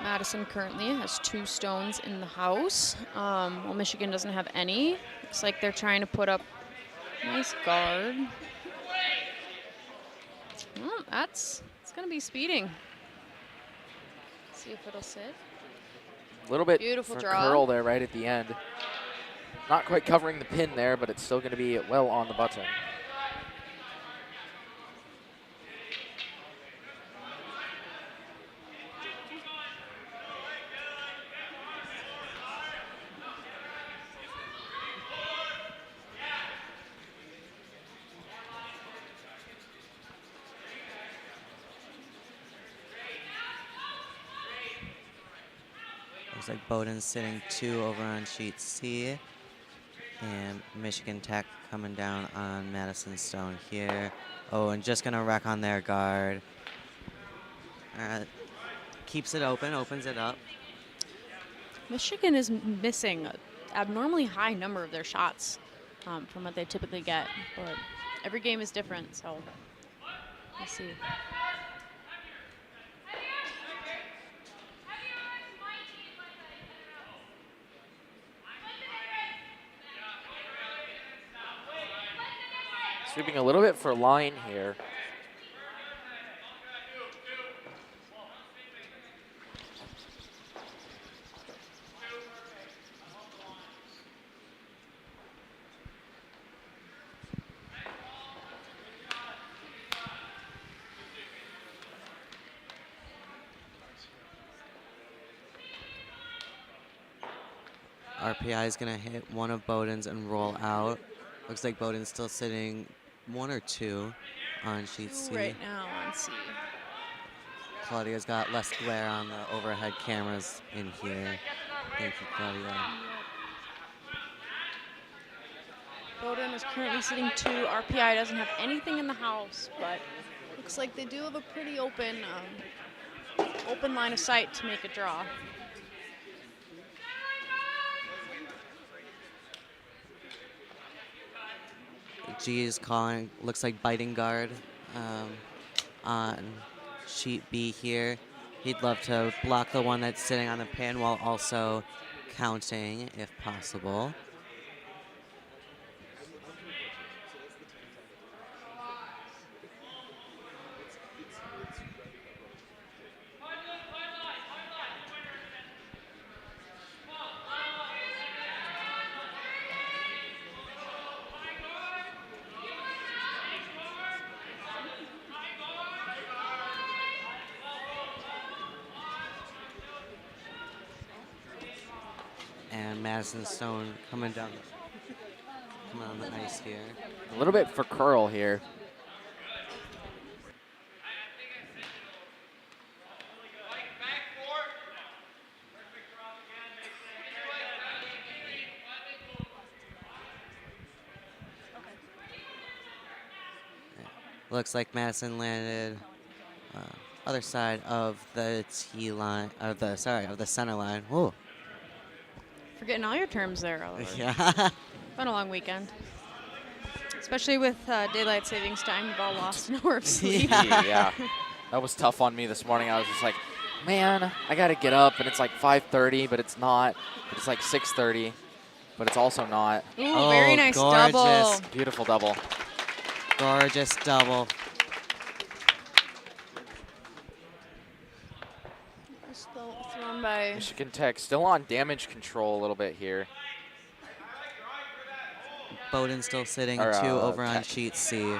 Madison currently has 2 stones in the house, while Michigan doesn't have any. Looks like they're trying to put up a nice guard. Well, it's going to be speeding. See if it'll sit. A little bit Beautiful for draw. curl there right at the end. Not quite covering the pin there, but it's still going to be well on the button. Looks like Bowdoin's sitting 2 over on sheet C. And Michigan Tech coming down on Madison Stone here. Oh, and just gonna wreck on their guard. Keeps it open, opens it up. Michigan is missing an abnormally high number of their shots from what they typically get, but every game is different, so we'll see. Sweeping a little bit for line here. RPI is going to hit one of Bowden's and roll out. Looks like Bowden's still sitting 1 or 2 on sheet C. Right now on C. Claudia's got less glare on the overhead cameras in here. Thank you, Claudia. Bowden is currently sitting 2. RPI doesn't have anything in the house, but looks like they do have a pretty open line of sight to make a draw. G is calling, looks like biting guard on sheet B here. He'd love to block the one that's sitting on the pin while also counting if possible. And Madison Stone coming on the ice here. A little bit for curl here. Looks like Madison landed other side of the T line, of the center line. Whoa. Forgetting all your terms there, Oliver. Yeah. Been a long weekend. Especially with daylight savings time, we've all lost an hour of sleep. Yeah. That was tough on me this morning. I was just like, man, I got to get up, and it's like 5:30, but it's not. But it's like 6:30, but it's also not. Ooh, very nice gorgeous. double. Beautiful double. Gorgeous double. Still thrown by Michigan Tech still on damage control a little bit here. Bowden still sitting Or, 2 over on Tech. sheet C.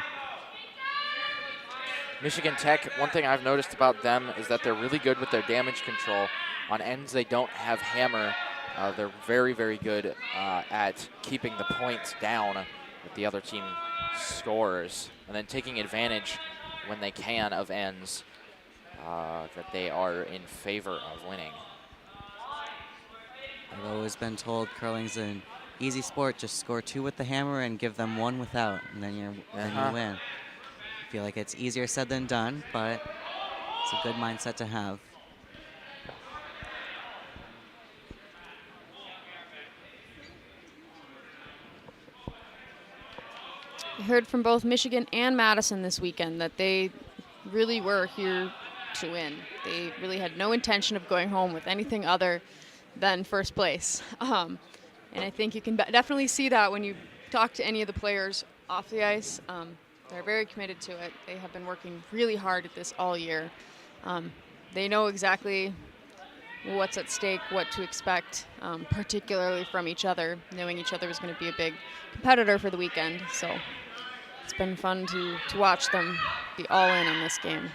Michigan Tech, one thing I've noticed about them is that they're really good with their damage control. On ends they don't have hammer. They're very, very good at keeping the points down that the other team scores, and then taking advantage when they can of ends that they are in favor of winning. I've always been told curling's an easy sport. Just score 2 with the hammer and give them 1 without, and then you win. I feel like it's easier said than done, but it's a good mindset to have. I heard from both Michigan and Madison this weekend that they really were here to win. They really had no intention of going home with anything other than first place. And I think you can definitely see that when you talk to any of the players off the ice. They're very committed to it. They have been working really hard at this all year. They know exactly what's at stake, what to expect, particularly from each other, knowing each other is going to be a big competitor for the weekend. So it's been fun to watch them be all in on this game.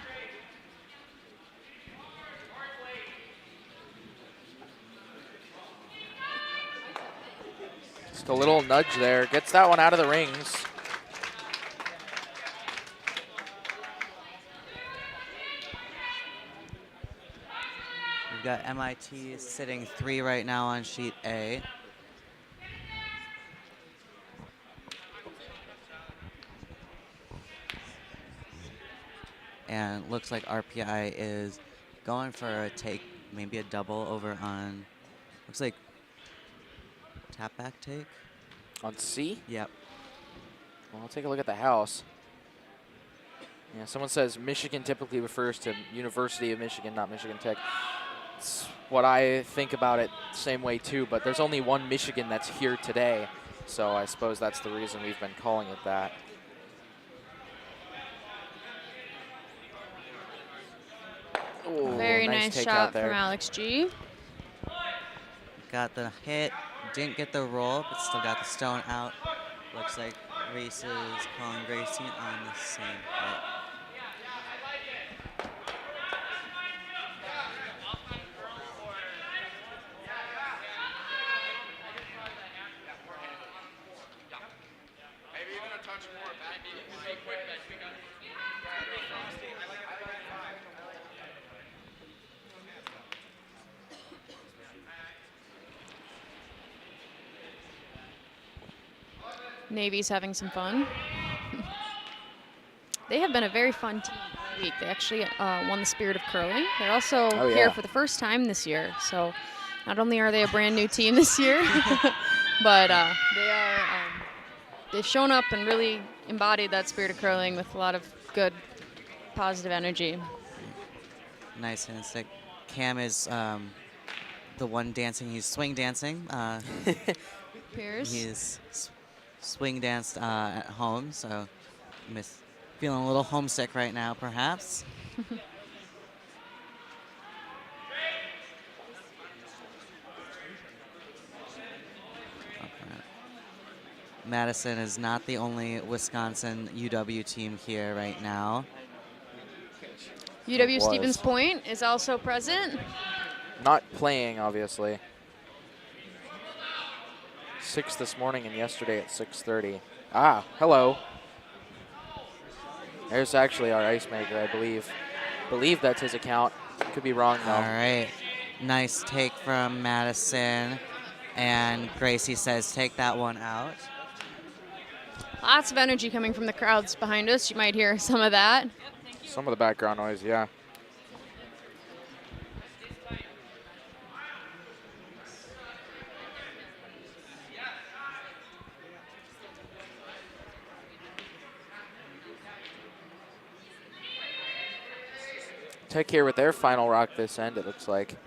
Just a little nudge there. Gets that one out of the rings. We've got MIT sitting 3 right now on sheet A. And looks like RPI is going for a take, maybe a double over on, looks like tap back take. On C? Yep. Well, I'll take a look at the house. Yeah, someone says Michigan typically refers to University of Michigan, not Michigan Tech. It's what I think about it same way too, but there's only one Michigan that's here today, so I suppose that's the reason we've been calling it that. Ooh, Very nice takeout shot there. from Alex G. Got the hit, didn't get the roll, but still got the stone out. Looks like Reese is calling Gracie on the same hit. Maybe even a touch more. Navy's having some fun. They have been a very fun team all week. They actually won the Spirit of Curling. They're also Oh, here yeah. for the first time this year. So not only are they a brand new team this year, but they've shown up and really embodied that Spirit of Curling with a lot of good, positive energy. Nice hit and stick. Cam is the one dancing. He's swing dancing. Pierce. He's swing danced at home, so feeling a little homesick right now, perhaps. Madison is not the only Wisconsin UW team here right now. UW was. Stevens Point is also present. Not playing, obviously. 6 this morning and yesterday at 6:30. Ah, hello. There's actually our ice maker, I believe. Believe that's his account. Could be wrong though. All right. Nice take from Madison. And Gracie says, take that one out. Lots of energy coming from the crowds behind us. You might hear some of that. Some of the background noise, yeah. Tech here with their final rock this end, it looks like.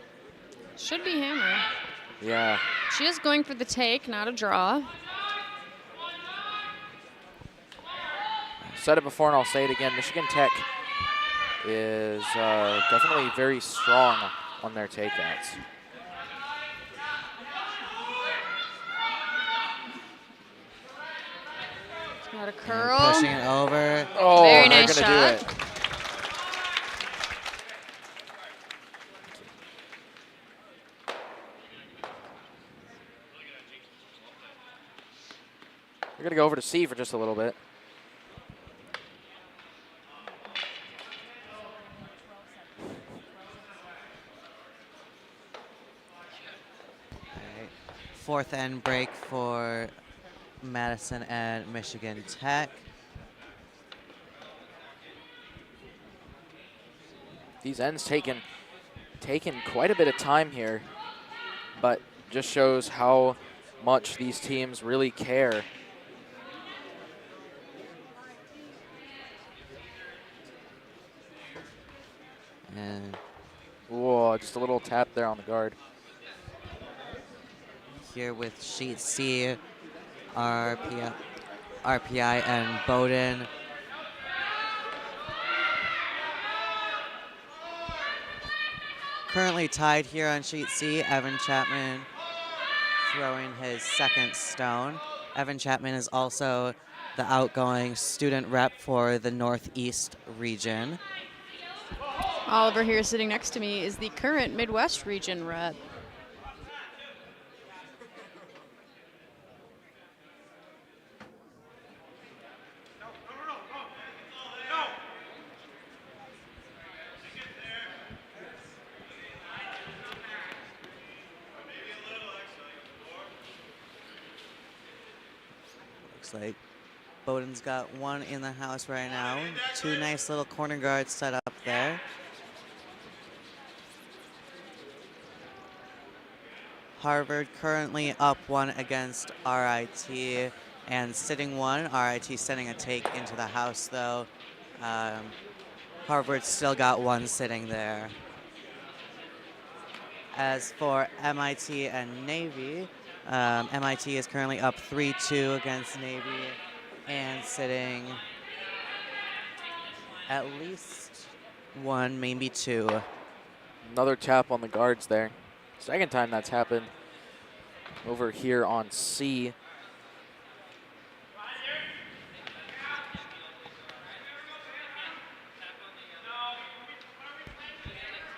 Should be Hammer. Yeah. She is going for the take, not a draw. Said it before and I'll say it again. Michigan Tech is definitely very strong on their takeouts. Got a And curl. pushing it over. Oh, Very they're nice gonna shot. do it. We're gonna go over to C for just a little bit. Alright. Fourth end break for Madison and Michigan Tech. These ends taken quite a bit of time here, but just shows how much these teams really care. And Whoa, just a little tap there on the guard. here with Sheet C, RPI and Bowdoin. Currently tied here on Sheet C, Evan Chapman throwing his second stone. Evan Chapman is also the outgoing student rep for the Northeast region. Oliver here sitting next to me is the current Midwest region rep. Looks like Bowdoin's got one in the house right now. Two nice little corner guards set up there. Harvard currently up one against RIT and sitting one. RIT sending a take into the house though. Harvard still got one sitting there. As for MIT and Navy, MIT is currently up 3-2 against Navy and sitting at least one, maybe two Another tap on the guards there. Second time that's happened over here on C.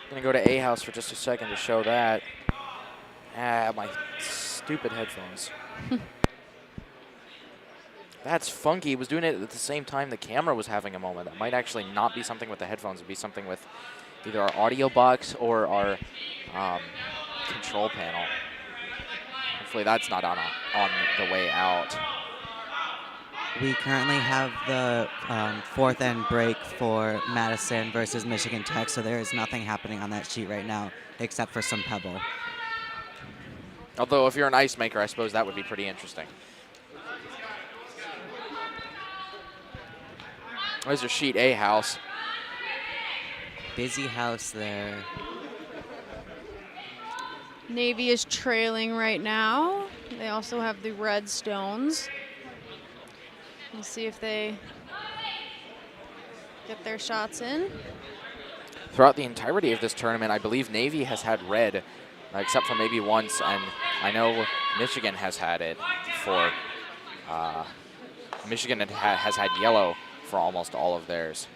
Gonna go to A house for just a second to show that. Ah, my stupid headphones. That's funky. He was doing it at the same time the camera was having a moment. That might actually not be something with the headphones. It'd be something with either our audio box or our control panel. Hopefully that's not on the way out. We currently have the fourth end break for Madison versus Michigan Tech, so there is nothing happening on that sheet right now except for some pebble. Although if you're an ice maker, I suppose that would be pretty interesting. There's your sheet A house. Busy house there. Navy is trailing right now. They also have the red stones. We'll see if they get their shots in. Throughout the entirety of this tournament, I believe Navy has had red, except for maybe once, and I know Michigan has had it for, Michigan has had yellow for almost all of theirs.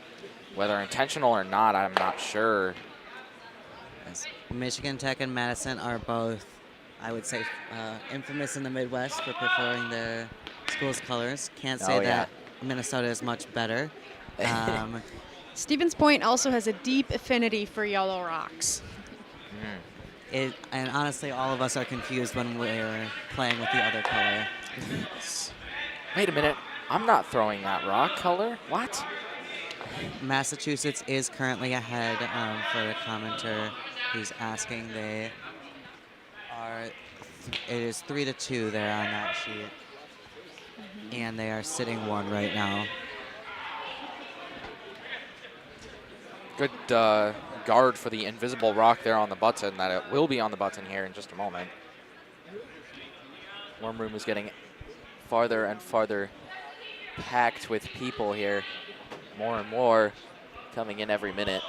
Whether intentional or not, I'm not sure. Yes. Michigan Tech and Madison are both, I would say, infamous in the Midwest for preferring their school's colors. Can't say that Minnesota is much better. Stevens Point also has a deep affinity for Yellow Rocks. And honestly, all of us are confused when we're playing with the other color. Wait a minute. I'm not throwing that rock color. What? Massachusetts is currently ahead for the commenter. He's asking. They are. It is 3-2 there on that sheet, and they are sitting one right now. Good guard for the invisible rock there on the button. That it will be on the button here in just a moment. Warm room is getting farther and farther packed with people here. More and more coming in every minute.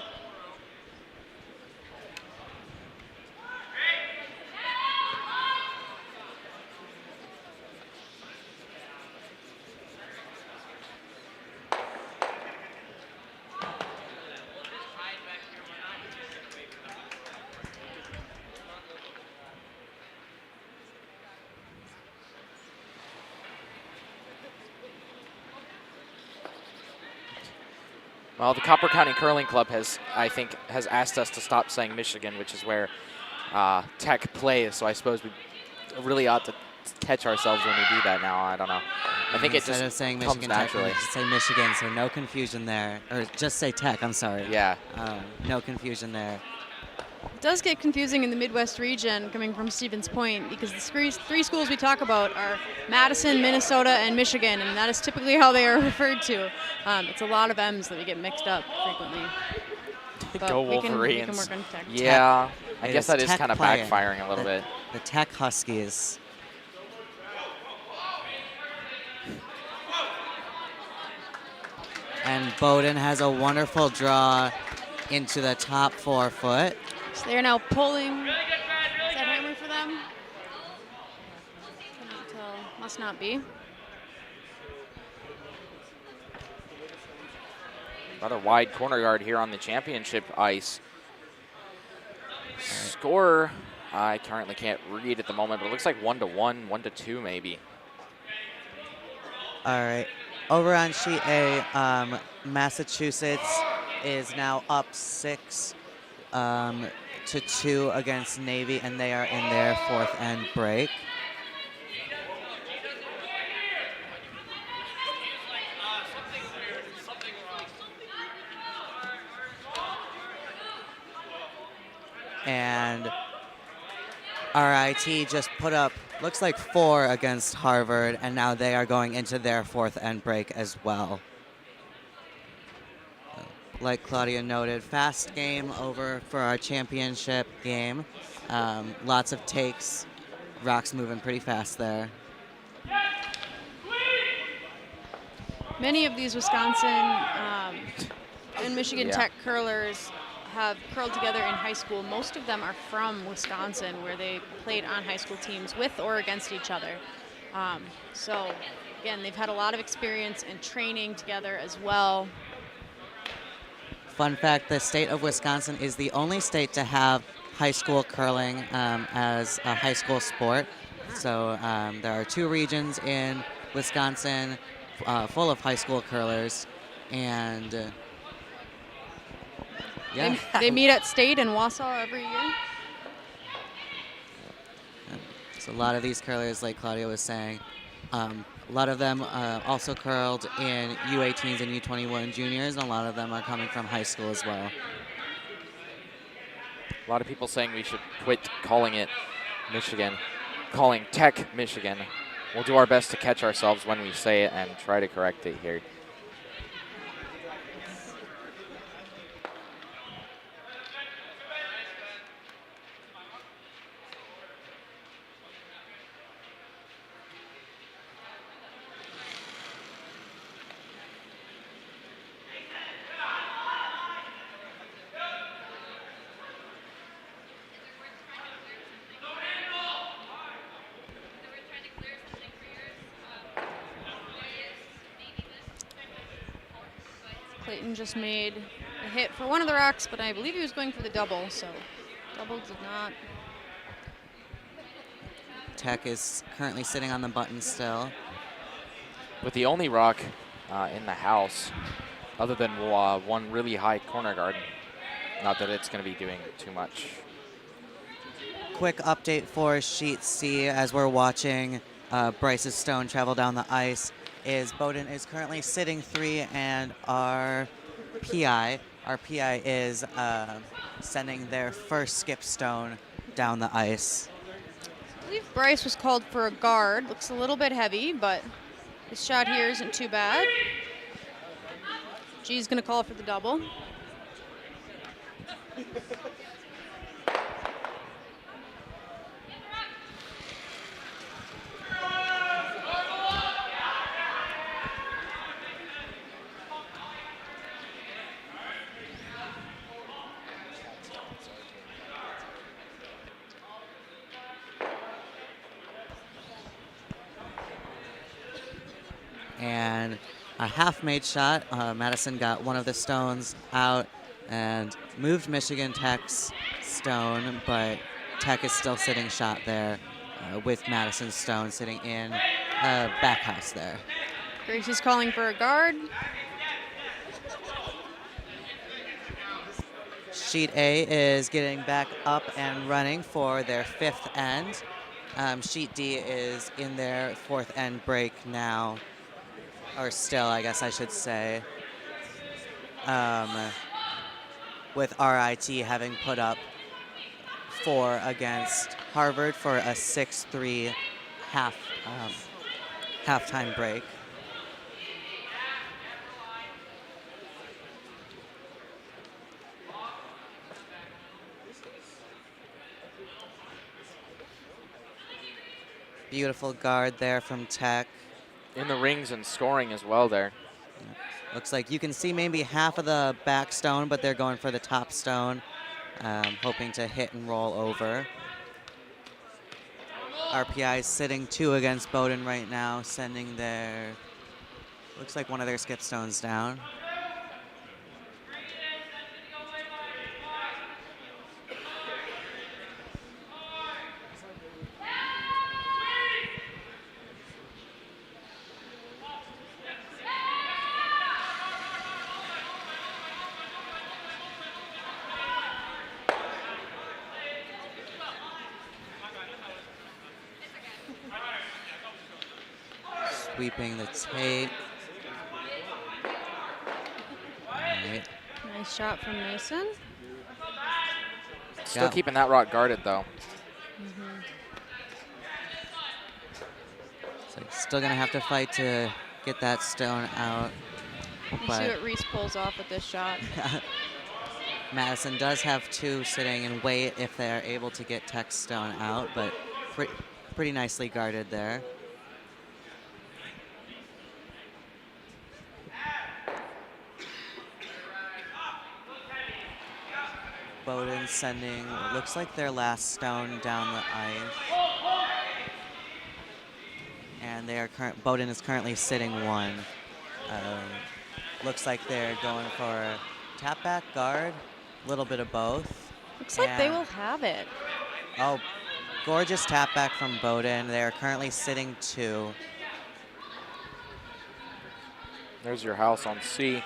Well, the Copper County Curling Club has asked us to stop saying Michigan, which is where Tech plays. So I suppose we really ought to catch ourselves when we do that now. I don't know. I think Instead it just of saying comes Michigan Tech, naturally. just say Michigan, so no confusion there. Or just say Tech, I'm sorry. Yeah. No confusion there. It does get confusing in the Midwest region coming from Stevens Point because the three schools we talk about are Madison, Minnesota, and Michigan, and that is typically how they are referred to. It's a lot of M's that we get mixed up frequently. But Go we can Wolverines. work on Tech. Yeah, I It guess is that is Tech kind of playing. backfiring a little bit. The Tech Huskies. And Bowdoin has a wonderful draw into the top 4 foot. So they're now pulling. Is that hammer for them? Cannot tell. Must not be. Another wide corner yard here on the championship ice. Score, I currently can't read at the moment, but it looks like 1-1, 1-2 maybe. All right. Over on sheet A, Massachusetts is now up 6-2 against Navy, and they are in their fourth end break. And RIT just put up, looks like 4 against Harvard, and now they are going into their fourth end break as well. Like Claudia noted, fast game over for our championship game. Lots of takes. Rock's moving pretty fast there. Many of these Wisconsin and Michigan Yeah. Tech curlers have curled together in high school, most of them are from Wisconsin, where they played on high school teams with or against each other. So, again, they've had a lot of experience in training together as well. Fun fact, the state of Wisconsin is the only state to have high school curling as a high school sport. So there are 2 regions in Wisconsin full of high school curlers, and yeah. They meet at state in Wausau every year. So a lot of these curlers, like Claudia was saying, a lot of them also curled in U18s and U21 juniors, and a lot of them are coming from high school as well. A lot of people saying we should quit calling it Michigan, calling Tech Michigan. We'll do our best to catch ourselves when we say it and try to correct it here. Clayton just made a hit for one of the rocks, but I believe he was going for the double, so double did not. Tech is currently sitting on the button still. With the only rock in the house, other than one really high corner guard. Not that it's going to be doing too much. Quick update for Sheet C as we're watching Bryce's stone travel down the ice. Bowdoin is currently sitting 3, and our PI is sending their first skip stone down the ice. I believe Bryce was called for a guard. Looks a little bit heavy, but his shot here isn't too bad. G's going to call for the double. And a half-made shot. Madison got one of the stones out and moved Michigan Tech's stone, but Tech is still sitting shot there with Madison's stone sitting in back house there. Gracie's calling for a guard. Sheet A is getting back up and running for their 5th end. Sheet D is in their 4th end break now, or still, I guess I should say, with RIT having put up 4 against Harvard for a 6-3 halftime break. Beautiful guard there from Tech. In the rings and scoring as well there. Looks like you can see maybe half of the back stone, but they're going for the top stone, hoping to hit and roll over. RPI is sitting 2 against Bowdoin right now, sending their, looks like one of their skip stones down. Sweeping the tape. All right. Nice shot from Mason. Still Yeah. keeping that rock guarded though. So still gonna have to fight to get that stone out. You see But what Reese pulls off with this shot. Madison does have 2 sitting and wait if they're able to get Tech's stone out, but pretty nicely guarded there. Bowdoin sending what looks like their last stone down the ice. And they are Bowdoin is currently sitting 1. Looks like they're going for tap back guard, a little bit of both. Looks like they And- will have it. Oh, gorgeous tap back from Bowdoin. They are currently sitting 2. There's your house on C.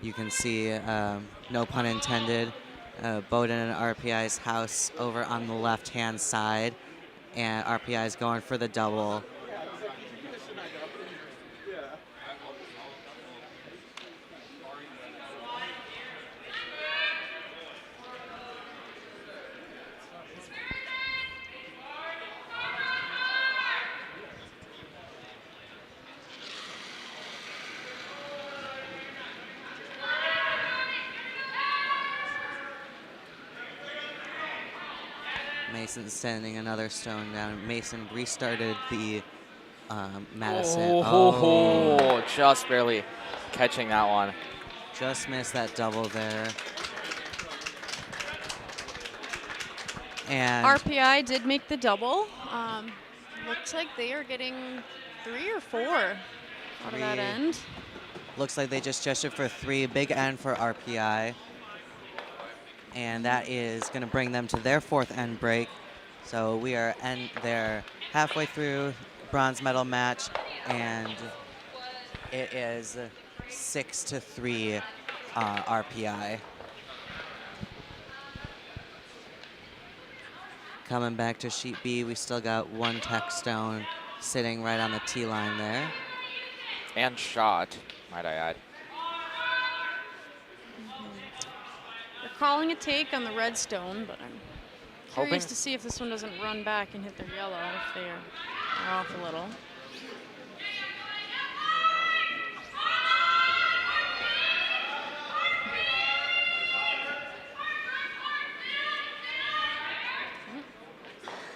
You can see, no pun intended, Bowdoin and RPI's house over on the left-hand side, and RPI is going for the double. Mason sending another stone down. Mason restarted the Madison. Oh, just barely catching that one. Just missed that double there. And RPI did make the double. Looks like they are getting 3 or 4 out of that 3. end. looks like they just gestured for 3. Big end for RPI. And that is going to bring them to their 4th end break. So we are they're halfway through bronze medal match, and it is 6-3 RPI. Coming back to sheet B, we still got 1 tech stone sitting right on the T line there. And shot, might I add. They're calling a take on the red stone, but I'm curious Hoping- to see if this one doesn't run back and hit their yellow if they're off a little.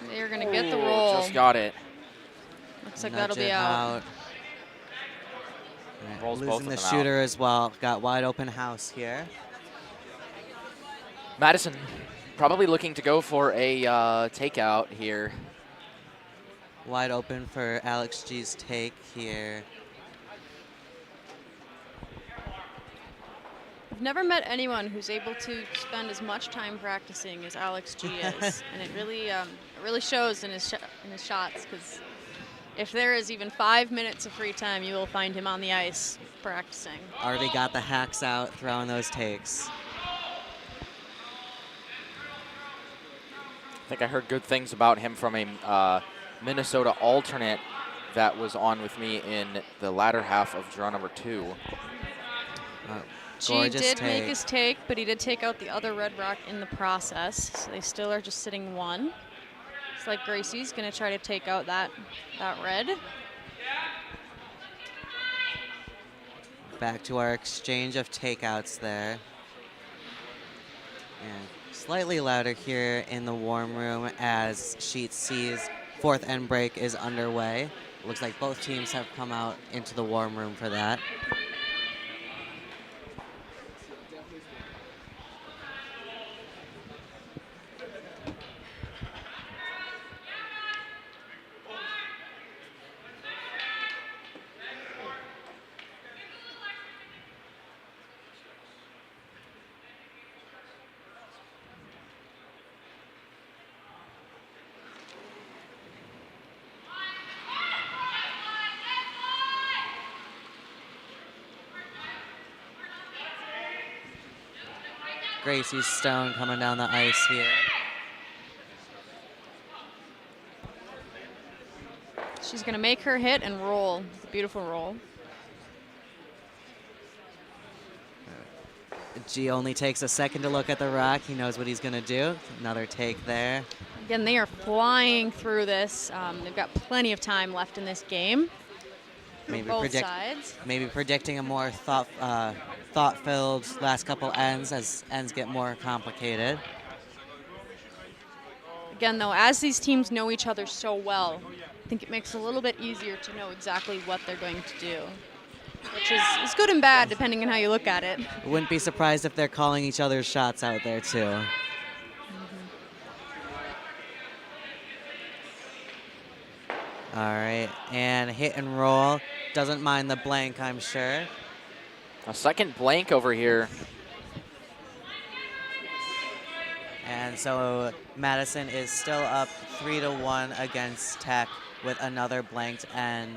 They're going to get the Ooh, roll. Just got it. Looks like Nudge that'll be it out. Right, Rolls both losing of the them out. shooter as well. Got wide open house here. Madison probably looking to go for a takeout here. Wide open for Alex G's take here. I've never met anyone who's able to spend as much time practicing as Alex G is, and it really shows in his shots. Because if there is even 5 minutes of free time, you will find him on the ice practicing. Already got the hacks out, throwing those takes. I think I heard good things about him from a Minnesota alternate that was on with me in the latter half of draw number 2. G Gorgeous did take. make his take, but he did take out the other red rock in the process. So they still are just sitting 1. It's like Gracie's going to try to take out that red. Back to our exchange of takeouts there. And slightly louder here in the warm room as Sheet C's 4th end break is underway. Looks like both teams have come out into the warm room for that. Gracie Stone coming down the ice here. She's going to make her hit and roll. Beautiful roll. G only takes a second to look at the rock. He knows what he's going to do. Another take there. Again, they are flying through this. They've got plenty of time left in this game. Maybe Both sides. Maybe predicting a more thought-filled last couple ends as ends get more complicated. Again, though, as these teams know each other so well, I think it makes it a little bit easier to know exactly what they're going to do. which is good and bad depending on how you look at it. Wouldn't be surprised if they're calling each other's shots out there too. All right, and hit and roll. Doesn't mind the blank, I'm sure. A second blank over here. And so Madison is still up 3-1 against Tech with another blanked, and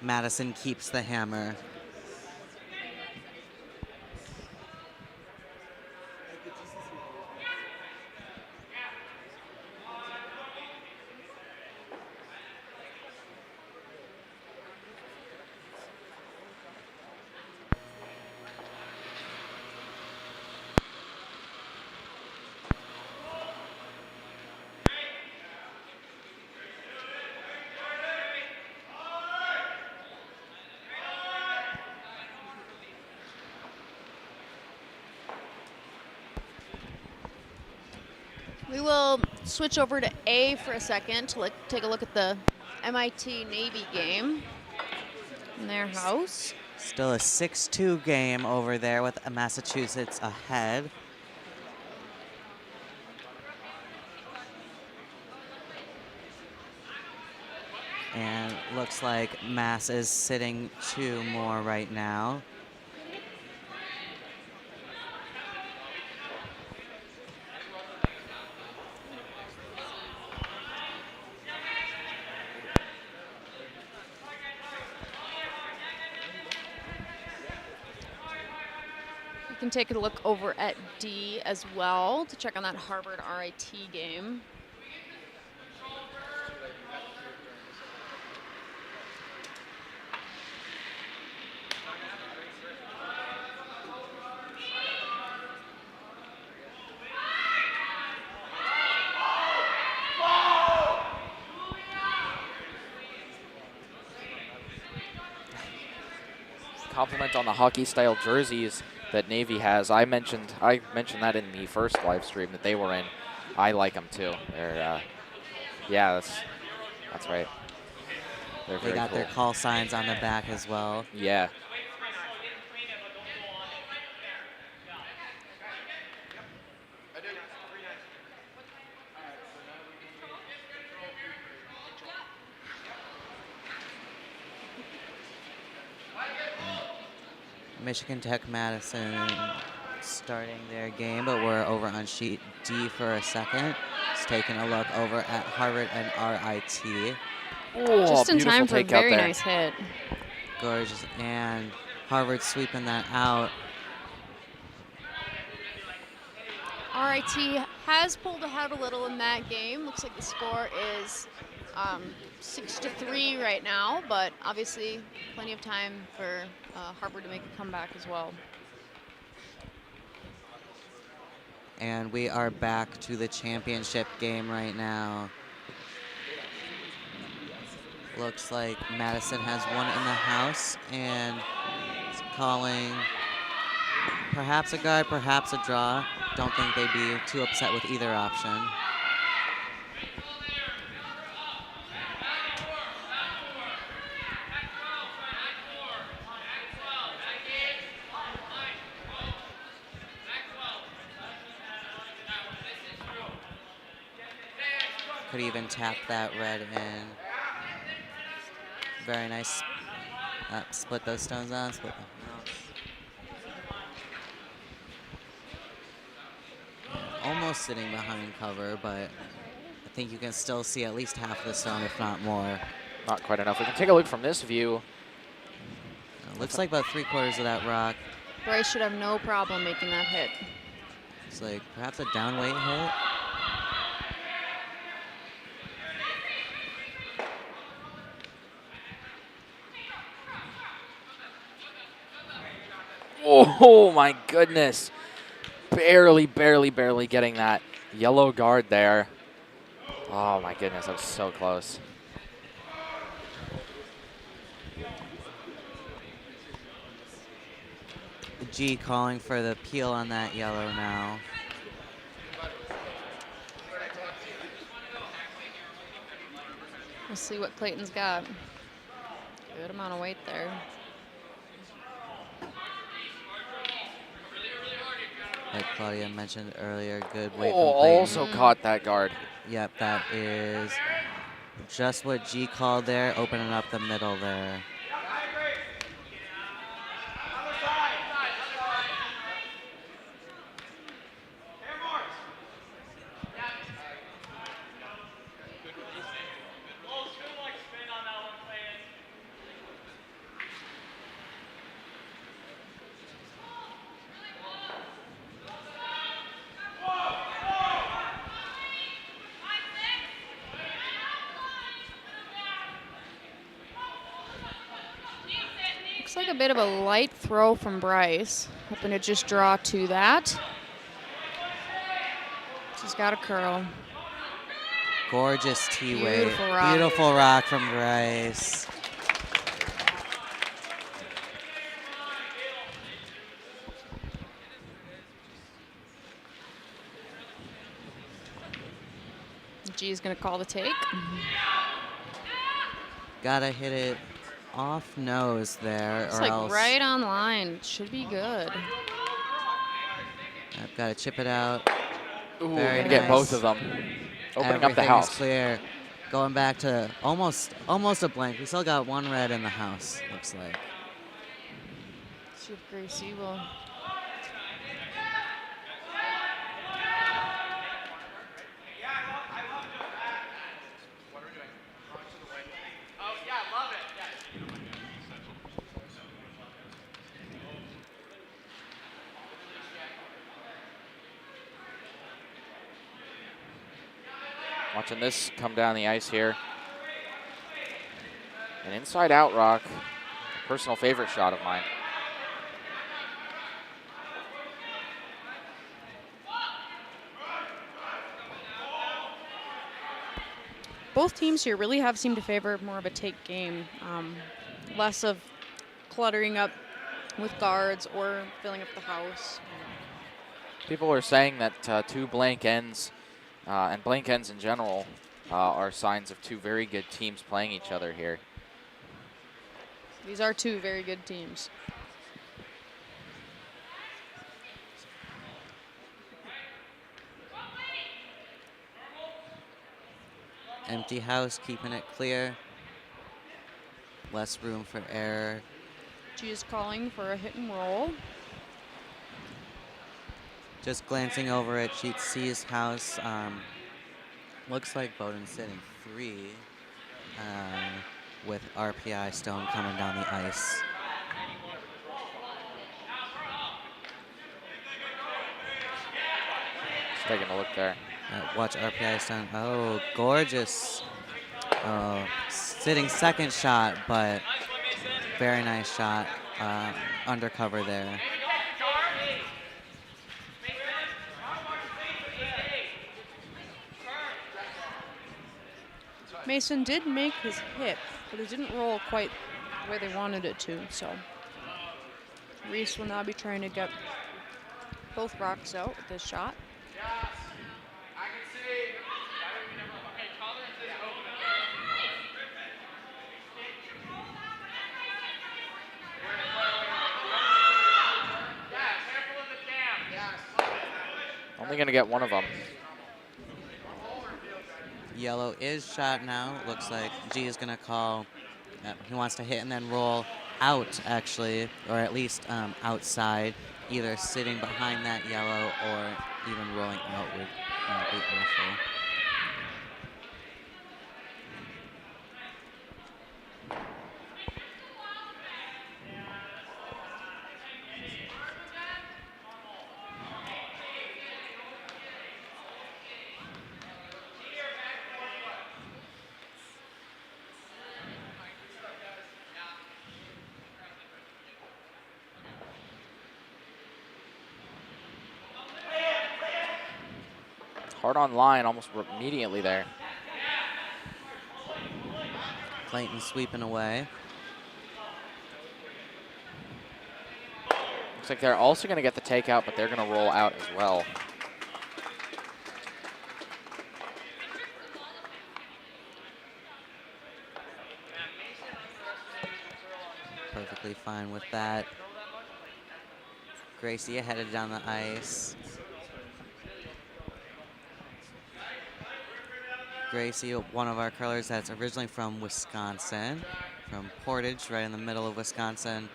Madison keeps the hammer. We will switch over to A for a second to take a look at the MIT Navy game in their house. Still a 6-2 game over there with Massachusetts ahead. And looks like Mass is sitting 2 more right now. We can take a look over at D as well to check on that Harvard RIT game. Compliment on the hockey-style jerseys that Navy has. I mentioned that in the first live stream that they were in. I like them too. They're, yeah, that's right. They're They very got cool. their call signs on the back as well. Yeah. Michigan Tech Madison starting their game, but we're over on sheet D for a second. Just taking a look over at Harvard and RIT. Oh, Just in beautiful time for a takeout very there. nice hit. Gorgeous. And Harvard sweeping that out. RIT has pulled ahead a little in that game. Looks like the score is 6-3 right now, but obviously plenty of time for Harvard to make a comeback as well. And we are back to the championship game right now. Looks like Madison has one in the house and is calling perhaps a guard, perhaps a draw. Don't think they'd be too upset with either option. Could even tap that red in. Very nice. Split those stones on, split them out. Almost sitting behind cover, but I think you can still see at least half the stone, if not more. Not quite enough. We can take a look from this view. Looks like about 3/4 of that rock. Bryce should have no problem making that hit. It's like perhaps a down weight hit. Oh my goodness. Barely getting that yellow guard there. Oh my goodness, that was so close. G calling for the peel on that yellow now. We'll see what Clayton's got. Good amount of weight there. Like Claudia mentioned earlier, good Oh, weight from Clayton. also caught that guard. Yep, that is just what G called there, opening up the middle there. Looks like a bit of a light throw from Bryce. Hoping to just draw to that. She's got a curl. Gorgeous T-weight. Beautiful rock. Beautiful rock from Bryce. G's gonna call the take. Gotta hit it off nose there, It's or like else right on line. Should be good. I've got to chip it out. Ooh, Very gonna get both nice. of them. Opening up the Everything house. is clear. Going back to almost a blank. We still got one red in the house, looks like. See if Gracie will. Oh, yeah, love it. Yeah. Watching this come down the ice here. An inside out rock. Personal favorite shot of mine. Both teams here really have seemed to favor more of a take game. Less of cluttering up with guards or filling up the house. People are saying that two blank ends and blank ends in general are signs of two very good teams playing each other here. These are two very good teams. Empty house, keeping it clear. Less room for error. G is calling for a hit and roll. Just glancing over at Sheet C's house. Looks like Bowdoin's sitting 3 with RPI Stone coming down the ice. Just taking a look there. Watch RPI Stone. Oh, gorgeous. Oh, sitting second shot, but very nice shot. Undercover there. Mason did make his hit, but it didn't roll quite the way they wanted it to, so Reese will now be trying to get both rocks out with this shot. I can see. Okay, tolerance is open. Yeah, careful of the jam. Yes. Only going to get one of them. Yellow is shot now. Looks like G is going to call. He wants to hit and then roll out, actually, or at least outside, either sitting behind that yellow or even rolling out would be awful. Hard on line almost immediately there. Clayton sweeping away. Looks like they're also going to get the takeout, but they're going to roll out as well. perfectly fine with that. Gracie headed down the ice. Gracie, one of our curlers that's originally from Wisconsin, from Portage, right in the middle of Wisconsin.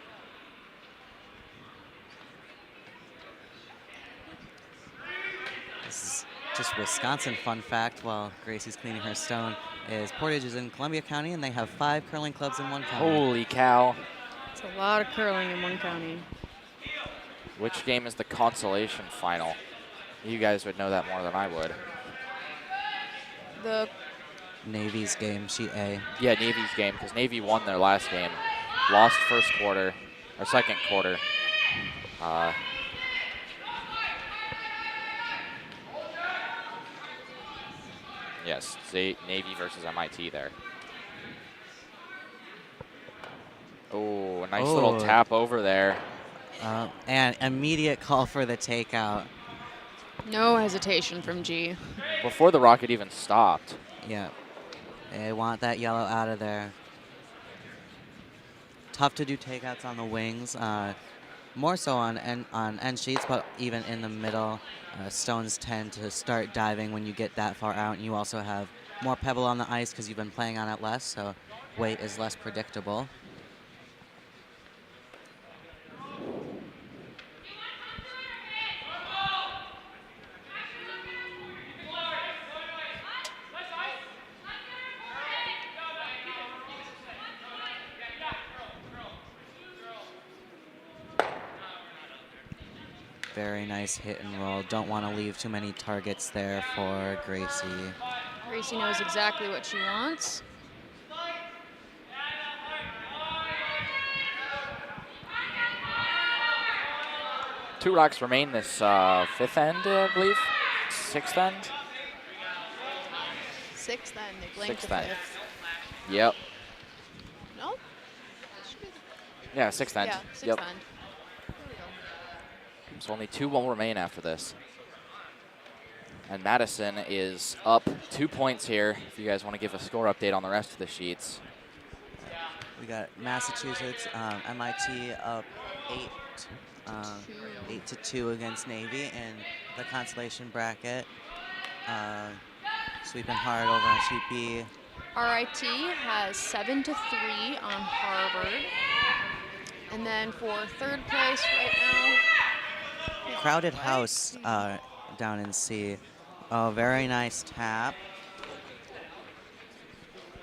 This is just Wisconsin fun fact while Gracie's cleaning her stone is Portage is in Columbia County and they have 5 curling clubs in one county. Holy cow. It's a lot of curling in one county. Which game is the consolation final? You guys would know that more than I would. The Navy's game, sheet A. Yeah, Navy's game, because Navy won their last game. Lost first quarter, or second quarter. Yes, Navy versus MIT there. Oh, a nice little Oh. tap over there. And immediate call for the takeout. no hesitation from G. Before the rocket even stopped. Yeah. They want that yellow out of there. Tough to do takeouts on the wings. More so on end sheets, but even in the middle, stones tend to start diving when you get that far out. And you also have more pebble on the ice because you've been playing on it less, so weight is less predictable. Very nice hit and roll. Don't want to leave too many targets there for Gracie. Gracie knows exactly what she wants. Two rocks remain this fifth end, I believe. Sixth end? Sixth end, they blanked Sixth the end. fifth. Yep. No? Yeah, sixth end. Yeah, sixth Yep. end. There we go. So only 2 will remain after this. And Madison is up 2 points here. If you guys want to give a score update on the rest of the sheets. We got Massachusetts, MIT up 8-2 against Navy in the consolation bracket. Sweeping hard over on sheet B. RIT has 7-3 on Harvard. And then for third place right now. Crowded house down in C. Oh, very nice tap.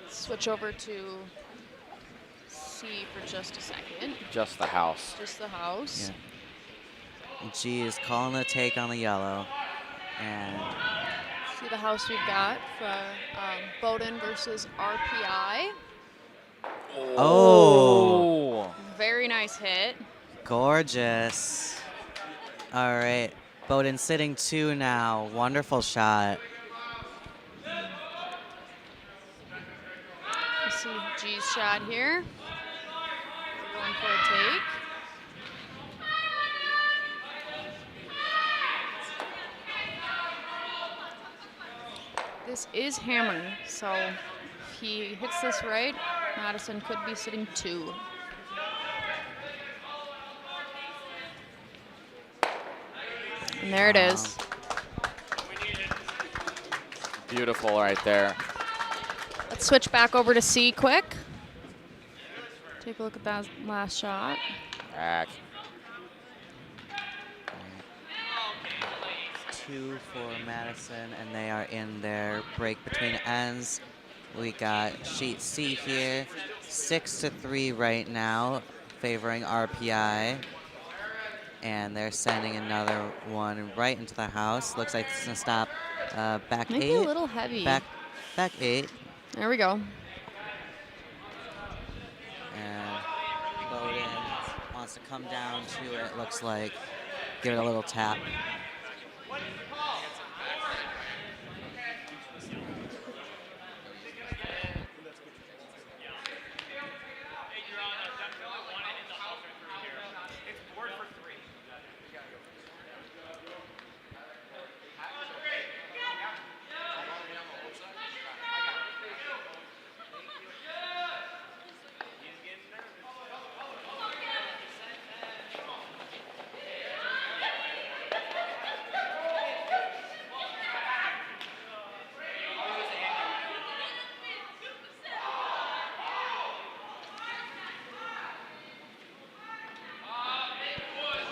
Switch over to C for just a second. Just the house. Just the house. Yeah. G is calling the take on the yellow. And See the house we've got for Bowdoin versus RPI. oh, Very nice hit. gorgeous. All right, Bowdoin sitting 2 now. Wonderful shot. You see G's shot here. Going for a take. This is hammer, so if he hits this right, Madison could be sitting 2. And there it is. Beautiful right there. Let's switch back over to C quick. Take a look at that last shot. Back. 2 for Madison, and they are in their break between ends. We got sheet C here, 6-3 right now, favoring RPI. And they're sending another one right into the house. Looks like it's gonna stop back Maybe 8. a little heavy. Back 8. There we go. And Bowdoin wants to come down to it, looks like. Give it a little tap.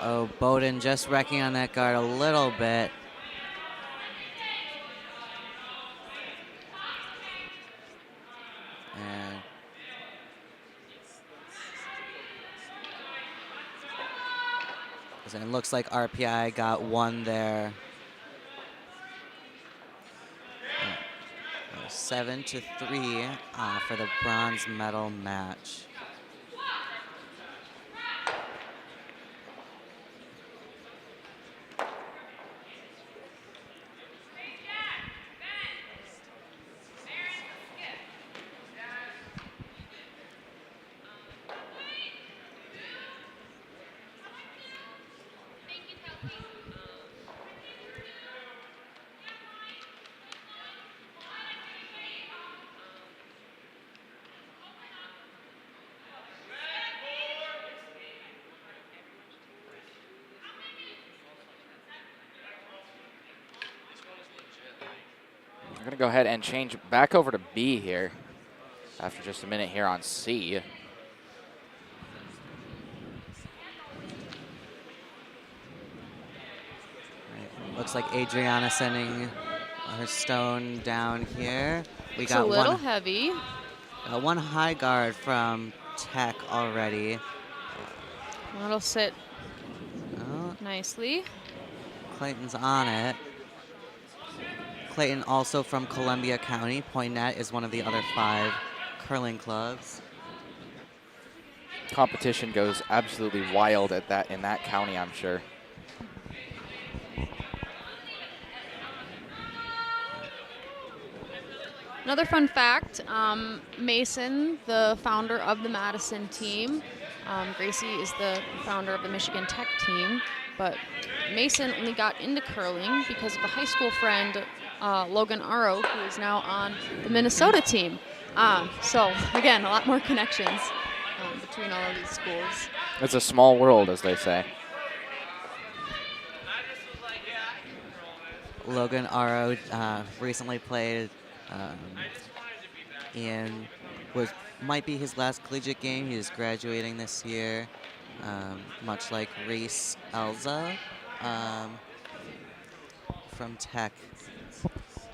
Oh, Bowden just wrecking on that guard a little bit. And it looks like RPI got one there. 7-3 for the bronze medal match. We're going to go ahead and change back over to B here after just a minute here on C. Looks like Adriana sending her stone down here. We It's got a little one, heavy. one high guard from Tech already. That'll sit Oh, nicely. Clayton's on it. Clayton also from Columbia County. Poinet is one of the other 5 curling clubs. Competition goes absolutely wild at that in that county, I'm sure. Another fun fact, Mason, the founder of the Madison team, Gracie is the founder of the Michigan Tech team, but Mason only got into curling because of a high school friend, Logan Aro, who is now on the Minnesota team. So again, a lot more connections between all of these schools. It's a small world, as they say. Logan Aro recently played in might be his last collegiate game. He is graduating this year, much like Reese Elza from Tech.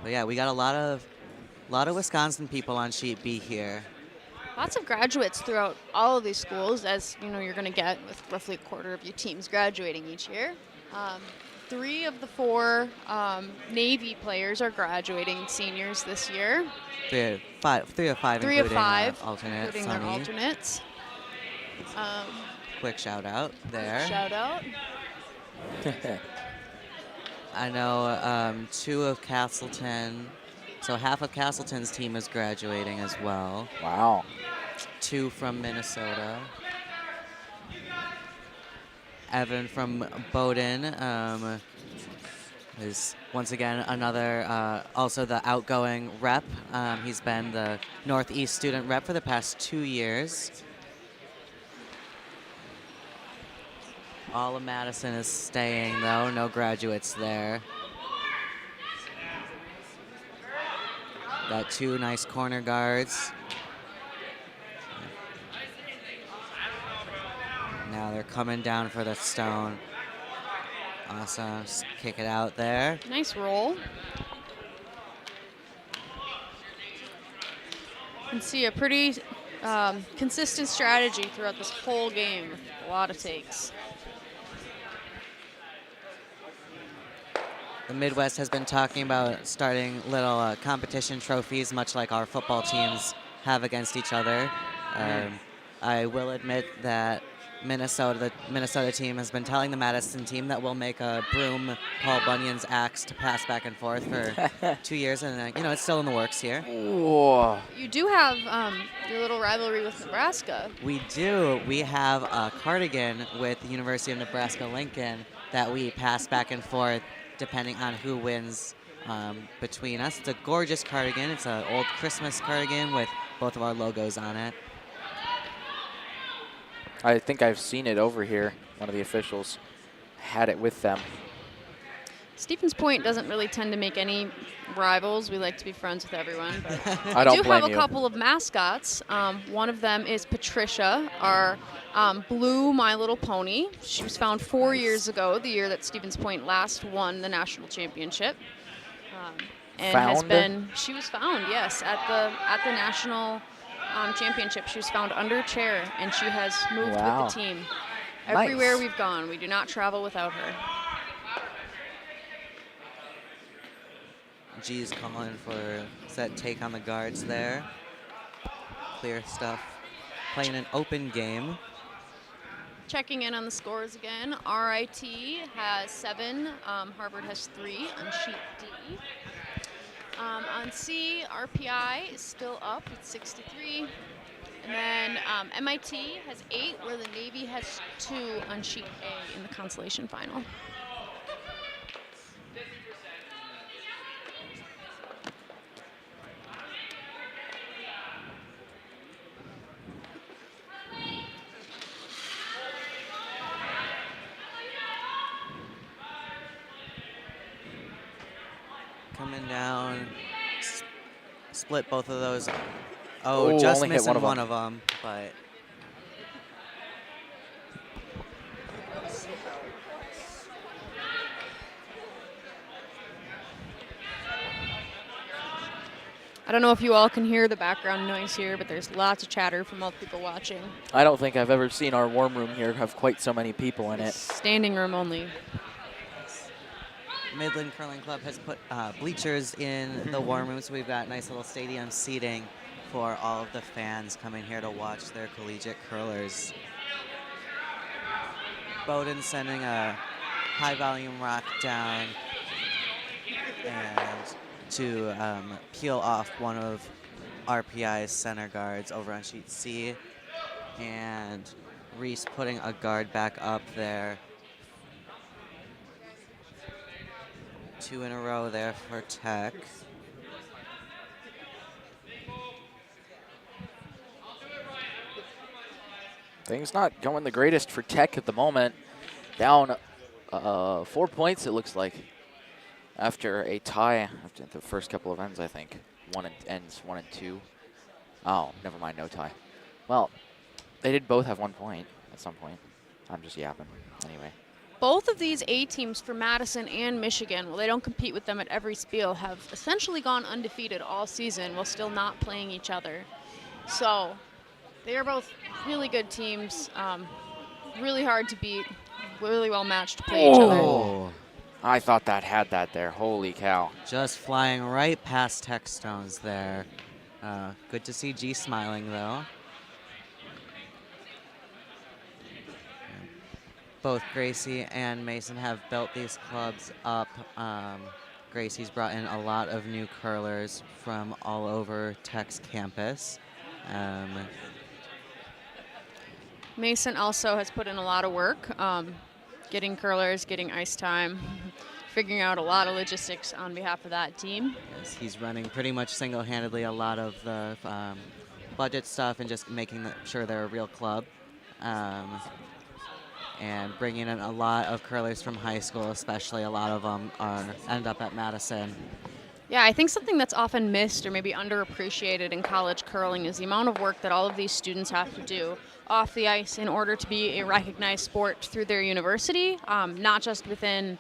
But yeah, we got a lot of Wisconsin people on sheet B here. Lots of graduates throughout all of these schools, as you know, you're going to get with roughly a quarter of your teams graduating each year. 3 of the 4 Navy players are graduating seniors this year. 3 of 5, 3 of including 5, alternate including their Sunny. alternates. Quick shout out there. Shout out. I know 2 of Castleton, so half of Castleton's team is graduating as well. Wow. 2 from Minnesota. Evan from Bowdoin is once again another, also the outgoing rep. He's been the Northeast student rep for the past 2 years. All of Madison is staying though, no graduates there. Got 2 nice corner guards. Now they're coming down for the stone. Awesome, just kick it out there. Nice roll. You can see a pretty consistent strategy throughout this whole game. A lot of takes. The Midwest has been talking about starting little competition trophies, much like our football teams have against each other. I will admit that the Minnesota team has been telling the Madison team that we'll make a broom, Paul Bunyan's axe to pass back and forth for 2 years, and you know, it's still in the works here. Whoa. You do have your little rivalry with Nebraska. We do. We have a cardigan with the University of Nebraska-Lincoln that we pass back and forth depending on who wins between us. It's a gorgeous cardigan. It's an old Christmas cardigan with both of our logos on it. I think I've seen it over here. One of the officials had it with them. Stevens Point doesn't really tend to make any rivals. We like to be friends with everyone. But I don't we do blame have a you. couple of mascots. One of them is Patricia, our blue My Little Pony. She was found 4 years ago, the year that Stevens Point last won the national championship. And has Found? been, she was found, yes, at the national championship. She was found under a chair, and she has moved Wow. with the team. Everywhere Nice. we've gone, we do not travel without her. G's calling for set take on the guards there. Clear stuff. Playing an open game. Checking in on the scores again. RIT has 7, Harvard has 3 on sheet D. On C, RPI is still up at 63. And then MIT has 8, where the Navy has 2 on sheet A in the consolation final. Coming down. Split both of those. Oh, Ooh, just only hit missing one of of them, but I don't know if you all can hear the background noise here, but there's lots of chatter from all the people watching. I don't think I've ever seen our warm room here have quite so many people in it. Standing room only. Midland Curling Club has put bleachers in the warm room, so we've got nice little stadium seating for all of the fans coming here to watch their collegiate curlers. Bowden sending a high volume rock down and to peel off one of RPI's center guards over on sheet C. And Reese putting a guard back up there. 2 in a row there for Tech. Things not going the greatest for Tech at the moment. Down 4 points, it looks like, after a tie after the first couple of ends, I think. Ends 1 and 2. Oh, never mind, no tie. Well, they did both have 1 point at some point. I'm just yapping. Anyway. Both of these A teams for Madison and Michigan, while they don't compete with them at every spiel, have essentially gone undefeated all season while still not playing each other. So they are both really good teams, really hard to beat, really well matched to play each other. Oh, I thought that had that there. Holy cow. just flying right past Tech Stones there. Good to see G smiling, though. Both Gracie and Mason have built these clubs up. Gracie's brought in a lot of new curlers from all over Tech's campus. Mason also has put in a lot of work, getting curlers, getting ice time, figuring out a lot of logistics on behalf of that team. Yes, he's running pretty much single-handedly a lot of the budget stuff and just making sure they're a real club. And bringing in a lot of curlers from high school, especially a lot of them end up at Madison. Yeah, I think something that's often missed or maybe underappreciated in college curling is the amount of work that all of these students have to do off the ice in order to be a recognized sport through their university, not just within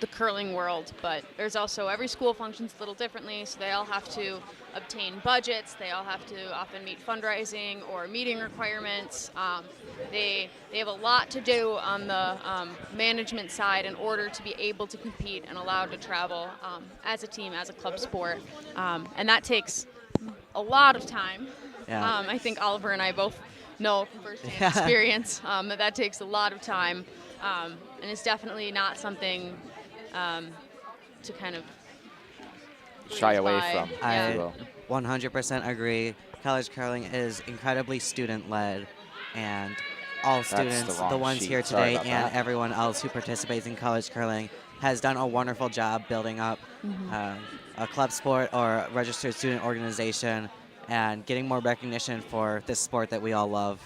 the curling world, but there's also every school functions a little differently, so they all have to obtain budgets, they all have to often meet fundraising or meeting requirements. They have a lot to do on the management side in order to be able to compete and allowed to travel as a team, as a club sport, and that takes a lot of time. Yeah. I think Oliver and I both know from firsthand experience that takes a lot of time, and it's definitely not something to kind of Shy away by. from. Yeah. if you will. 100% agree. College curling is incredibly student-led, and all the students, wrong the ones sheet. here Sorry today about and that. everyone else who participates in college curling has done a wonderful job building up a club sport or a registered student organization and getting more recognition for this sport that we all love.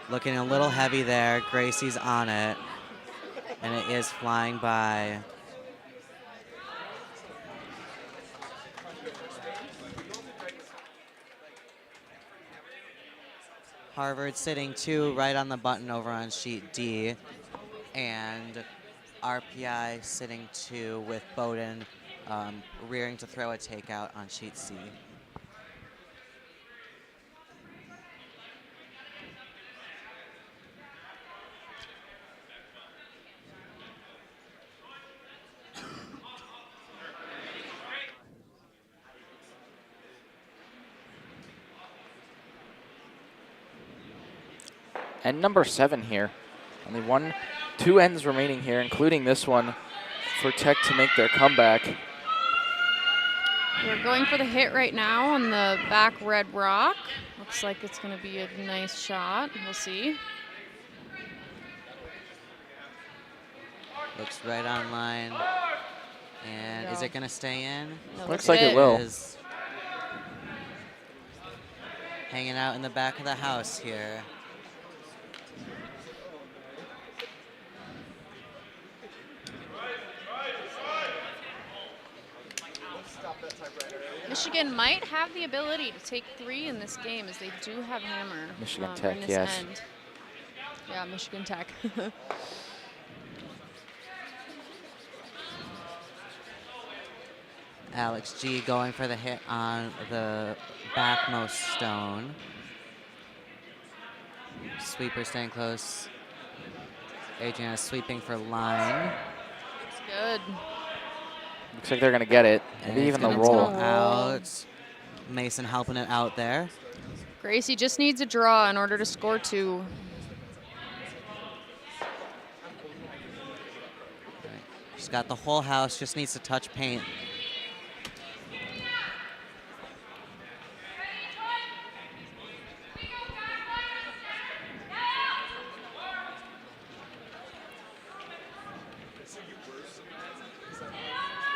Looking a little heavy there. Gracie's on it. and it is flying by. Harvard sitting 2 right on the button over on sheet D, and RPI sitting 2 with Bowdoin rearing to throw a takeout on sheet C. And number 7 here. Only 2 ends remaining here, including this one for Tech to make their comeback. We're going for the hit right now on the back red rock. Looks like it's going to be a nice shot. We'll see. Looks right on line. And is it going to stay in? That Looks like it will. Is hanging out in the back of the house here. Michigan might have the ability to take 3 in this game, as they do have hammer. Michigan in Tech, this yes. end. Yeah, Michigan Tech. Alex G going for the hit on the backmost stone. Sweeper staying close. Adriana sweeping for line. It's good. Looks like they're going to get it. And Maybe it's even the gonna roll. go out. Mason helping it out there. Gracie just needs a draw in order to score 2. She's got the whole house, just needs to touch paint.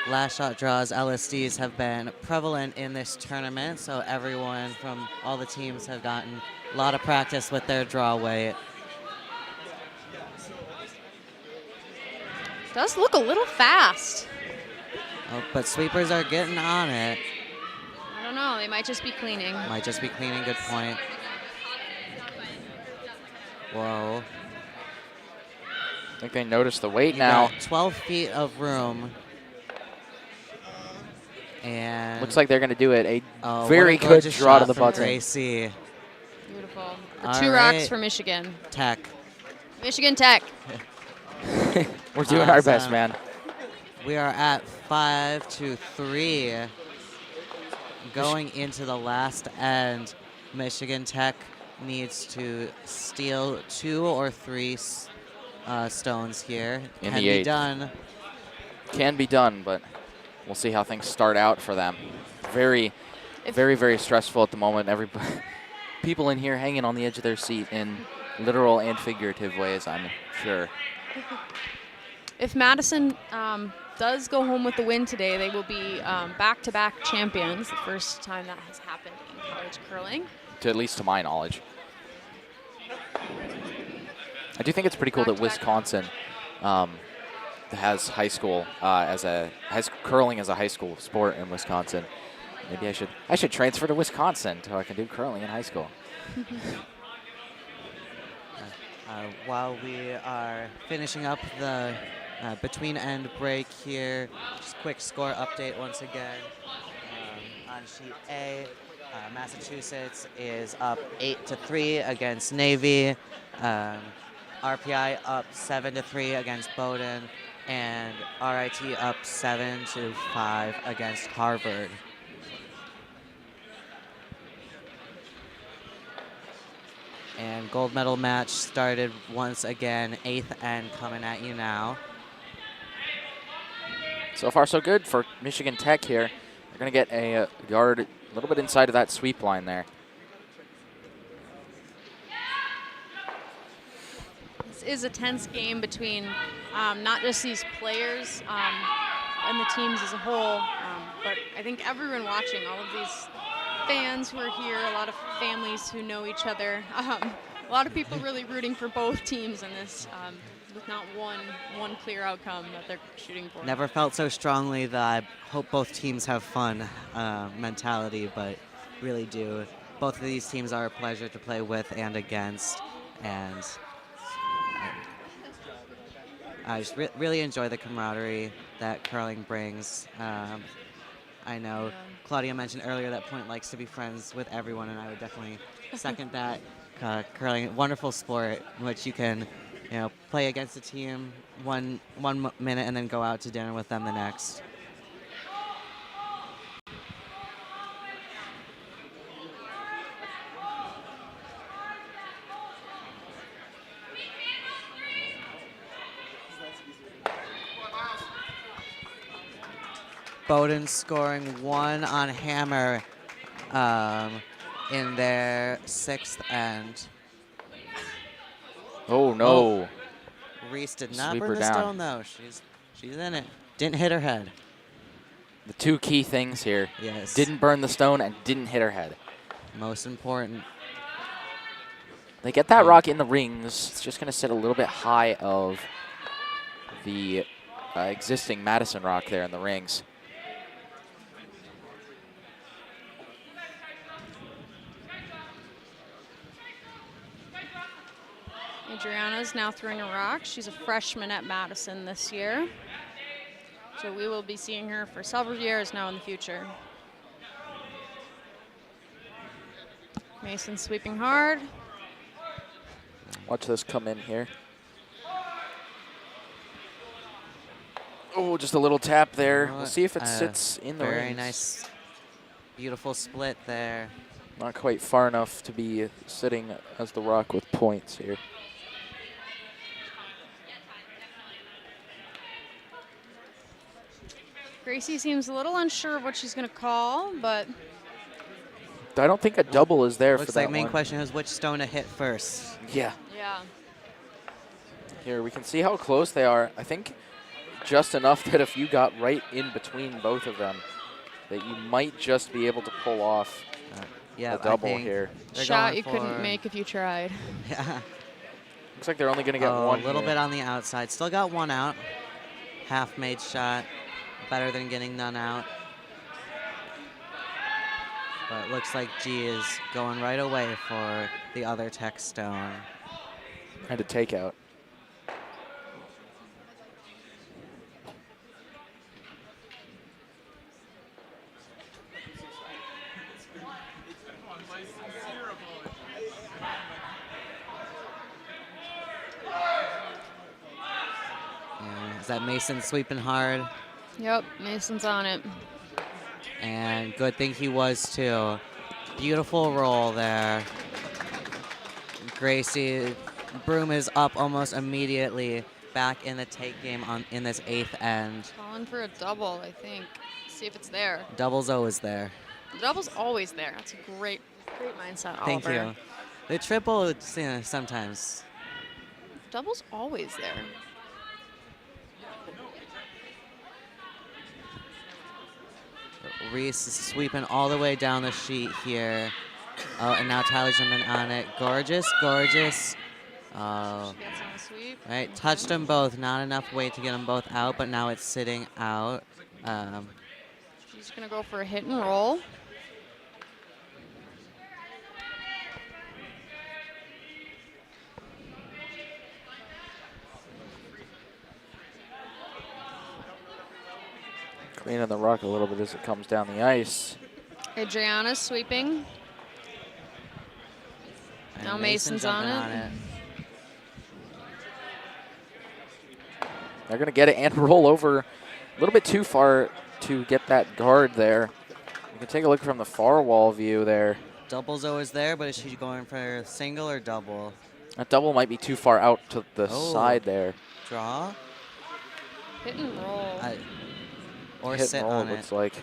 Last shot draws, LSDs have been prevalent in this tournament, so everyone from all the teams have gotten a lot of practice with their draw weight. Does look a little fast. Oh, but sweepers are getting on it. I don't know. They might just be cleaning. Might just be cleaning, good point. Whoa. I think they noticed the weight You now. got 12 feet of room. And Looks like they're going to do it. A oh, very what a good gorgeous draw to shot the from button. Gracie. Beautiful. The All 2 rocks right. for Michigan. Tech. Michigan Tech. We're doing our best, Awesome. man. We are at 5-3. Going into the last end, Michigan Tech needs to steal 2 or 3 stones here. In Can the be eighth. done. Can be done, but we'll see how things start out for them. Very, very stressful at the moment. Everybody, people in here hanging on the edge of their seat in literal and figurative ways, I'm sure. If Madison does go home with the win today, they will be back-to-back champions. The first time that has happened in college curling. At least to my knowledge. I do think it's pretty cool that Back-to-back. Wisconsin has high school has curling as a high school sport in Wisconsin. Maybe I should transfer to Wisconsin so I can do curling in high school. While we are finishing up the between end break here, just quick score update once again. On sheet A, Massachusetts is up 8-3 against Navy. RPI up 7-3 against Bowdoin, and RIT up 7-5 against Harvard. And gold medal match started once again, 8th end coming at you now. So far, so good for Michigan Tech here. They're going to get a yard a little bit inside of that sweep line there. This is a tense game between not just these players and the teams as a whole, but I think everyone watching, all of these fans who are here, a lot of families who know each other, a lot of people really rooting for both teams in this with not one clear outcome that they're shooting for. Never felt so strongly the I hope both teams have fun mentality, but really do. Both of these teams are a pleasure to play with and against, and I just really enjoy the camaraderie that curling brings. I know Claudia mentioned earlier that Point likes to be friends with everyone, and I would definitely second that. Curling, wonderful sport in which you can, play against a team one minute and then go out to dinner with them the next. Bowdoin scoring 1 on hammer in their 6th end. Oh, no. Reese did not Sweep burn her the down. stone, though. She's in it. Didn't hit her head. The two key things here. Yes. Didn't burn the stone and didn't hit her head. Most important. They get that rock in the rings. It's just going to sit a little bit high of the existing Madison rock there in the rings. Adriana's now throwing a rock. She's a freshman at Madison this year. So we will be seeing her for several years now in the future. Mason sweeping hard. Watch this come in here. Oh, just a little tap there. We'll see if it sits in the Very rings. nice, beautiful split there. Not quite far enough to be sitting as the rock with points here. Gracie seems a little unsure of what she's going to call, but I don't think a double is there Looks for that like main one. question is which stone to hit first. Yeah. yeah. Here, we can see how close they are. I think just enough that if you got right in between both of them, that you might just be able to pull off Yeah, a double I think here. they're Shot going you couldn't for- make if you tried. Yeah. Looks like they're only going to get Oh, one a little here. bit on the outside. Still got one out. Half-made shot. Better than getting none out. But it looks like G is going right away for the other tech stone. And a takeout. Yeah, is that Mason sweeping hard? Yep, Mason's on it. And good thing he was too. Beautiful roll there. Gracie, Broom is up almost immediately. Back in the take game in this 8th end. Calling for a double, I think. See if it's there. Doubles O is there. The double's always there. That's a great mindset, Thank Oliver. you. The triple, it's, sometimes. Double's always there. Reese is sweeping all the way down the sheet here. Oh, and now Tyler jumping on it. Gorgeous, gorgeous. Oh, She gets on a sweep. right. Touched them both. Not enough weight to get them both out, but now it's sitting out. She's going to go for a hit and roll. Cleaning the rock a little bit as it comes down the ice. Adriana's sweeping. And Now Mason Mason's on jumping it. They're going to get it and roll over a little bit too far to get that guard there. You can take a look from the far wall view there. Doubles O is there, but is she going for single or double? That double might be too far out to the Oh. side there. Draw? Hit and roll. Or Hit sit and roll, on it. looks like.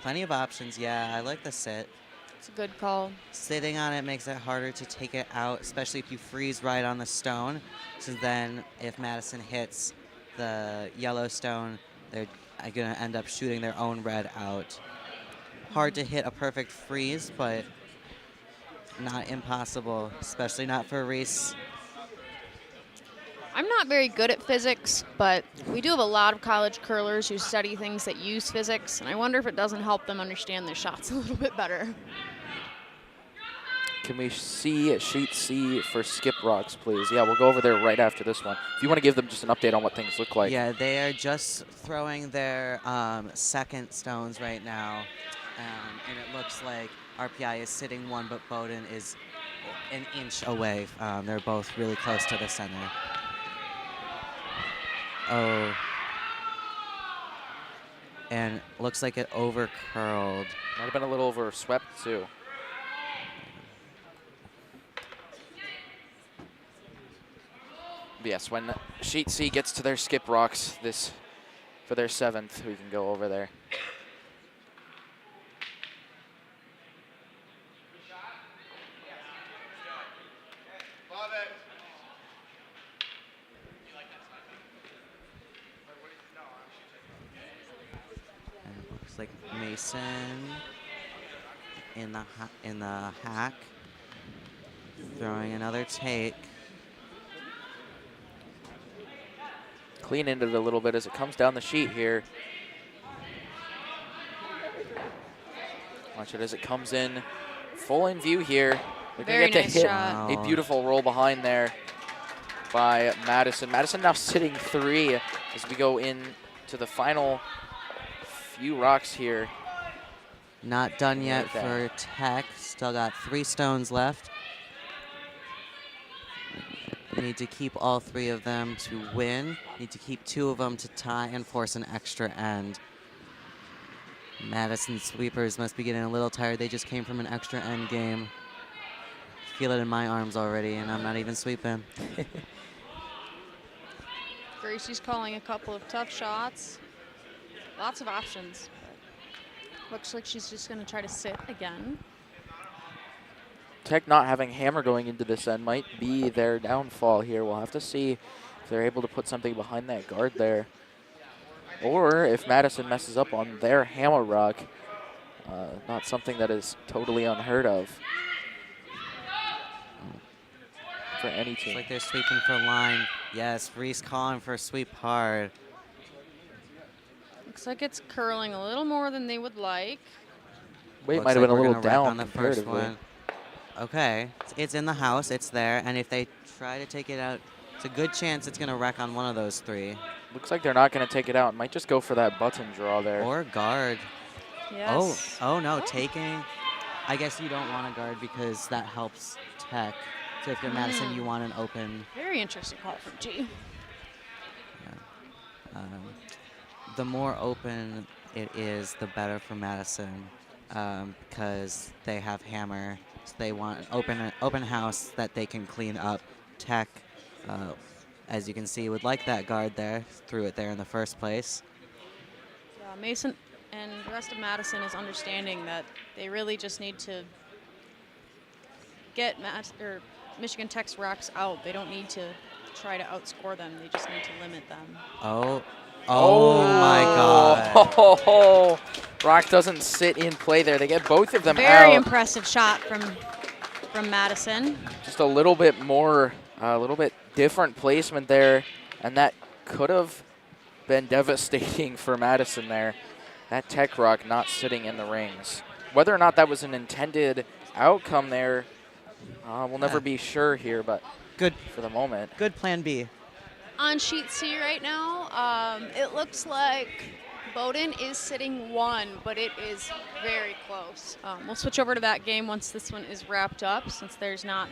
Plenty of options, yeah. I like the sit. It's a good call. Sitting on it makes it harder to take it out, especially if you freeze right on the stone. So then if Madison hits the yellow stone, they're going to end up shooting their own red out. Hard to hit a perfect freeze, but not impossible, especially not for Reese. I'm not very good at physics, but we do have a lot of college curlers who study things that use physics, and I wonder if it doesn't help them understand their shots a little bit better. Can we see sheet C for Skip Rocks, please? Yeah, we'll go over there right after this one. If you want to give them just an update on what things look like. Yeah, they are just throwing their second stones right now, and it looks like RPI is sitting 1, but Bowdoin is an inch away. They're both really close to the center. Oh. And looks like it over curled. Might have been a little over swept too. But yes, when sheet C gets to their Skip Rocks this for their 7th, we can go over there. And it looks like Mason in the hack, throwing another take. Clean into it a little bit as it comes down the sheet here. Watch it as it comes in, full in view here. They're Very gonna get nice to hit shot. a beautiful roll behind there by Madison. Madison now sitting 3 as we go in to the final few rocks here. Not done yet Right there. for Tech. Still got 3 stones left. Need to keep all 3 of them to win. Need to keep 2 of them to tie and force an extra end. Madison sweepers must be getting a little tired. They just came from an extra end game. Feel it in my arms already, and I'm not even sweeping. Gracie's calling a couple of tough shots. Lots of options. But looks like she's just going to try to sit again. Tech not having hammer going into this end might be their downfall here. We'll have to see if they're able to put something behind that guard there. Or if Madison messes up on their hammer rock. Not something that is totally unheard of for any Looks team. like they're sweeping for line. Yes, Reese calling for sweep hard. Looks like it's curling a little more than they would like. Weight Looks might have like been a we're little gonna wrap down on the first comparatively. one. Okay, it's in the house, it's there, and if they try to take it out, it's a good chance it's gonna wreck on one of those 3. Looks like they're not going to take it out. Might just go for that button draw there. Or guard. Yes. Oh no, taking. I guess you don't want to guard because that helps Tech. So if you're Madison, you want an open. Very interesting call from G. The more open it is, the better for Madison because they have hammer. So they want an open house that they can clean up. Tech, as you can see, would like that guard there. Threw it there in the first place. Yeah, Mason and the rest of Madison is understanding that they really just need to get Michigan Tech's rocks out. They don't need to try to outscore them. They just need to limit them. Oh my God. Oh, Rock doesn't sit in play there. They get both of them Very out. impressive shot from Madison. Just a little bit more, a little bit different placement there, and that could have been devastating for Madison there. That Tech Rock not sitting in the rings. Whether or not that was an intended outcome there, we'll never be sure here, but Good, for the moment. good plan B. On sheet C right now, it looks like Bowdoin is sitting 1, but it is very close. We'll switch over to that game once this one is wrapped up, since there's not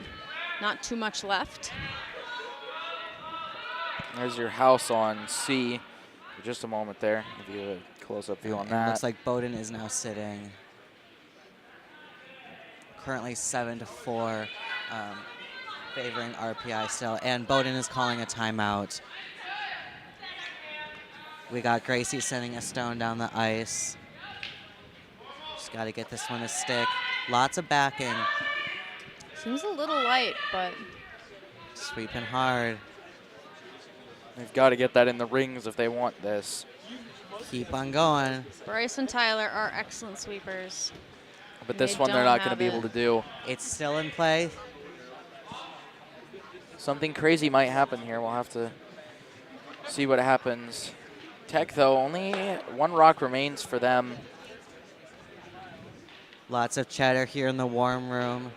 too much left. There's your house on C for just a moment there. Give you a close-up view on And that. it looks like Bowdoin is now sitting currently 7-4, favoring RPI still. And Bowdoin is calling a timeout. We got Gracie sending a stone down the ice. Just got to get this one to stick. Lots of backing. Seems a little light, but Sweeping hard. They've got to get that in the rings if they want this. Keep on going. Bryce and Tyler are excellent sweepers. But They this one they're don't not going to have be able it. to do. It's still in play. something crazy might happen here. We'll have to see what happens. Tech, though, only one rock remains for them. Lots of chatter here in the warm room.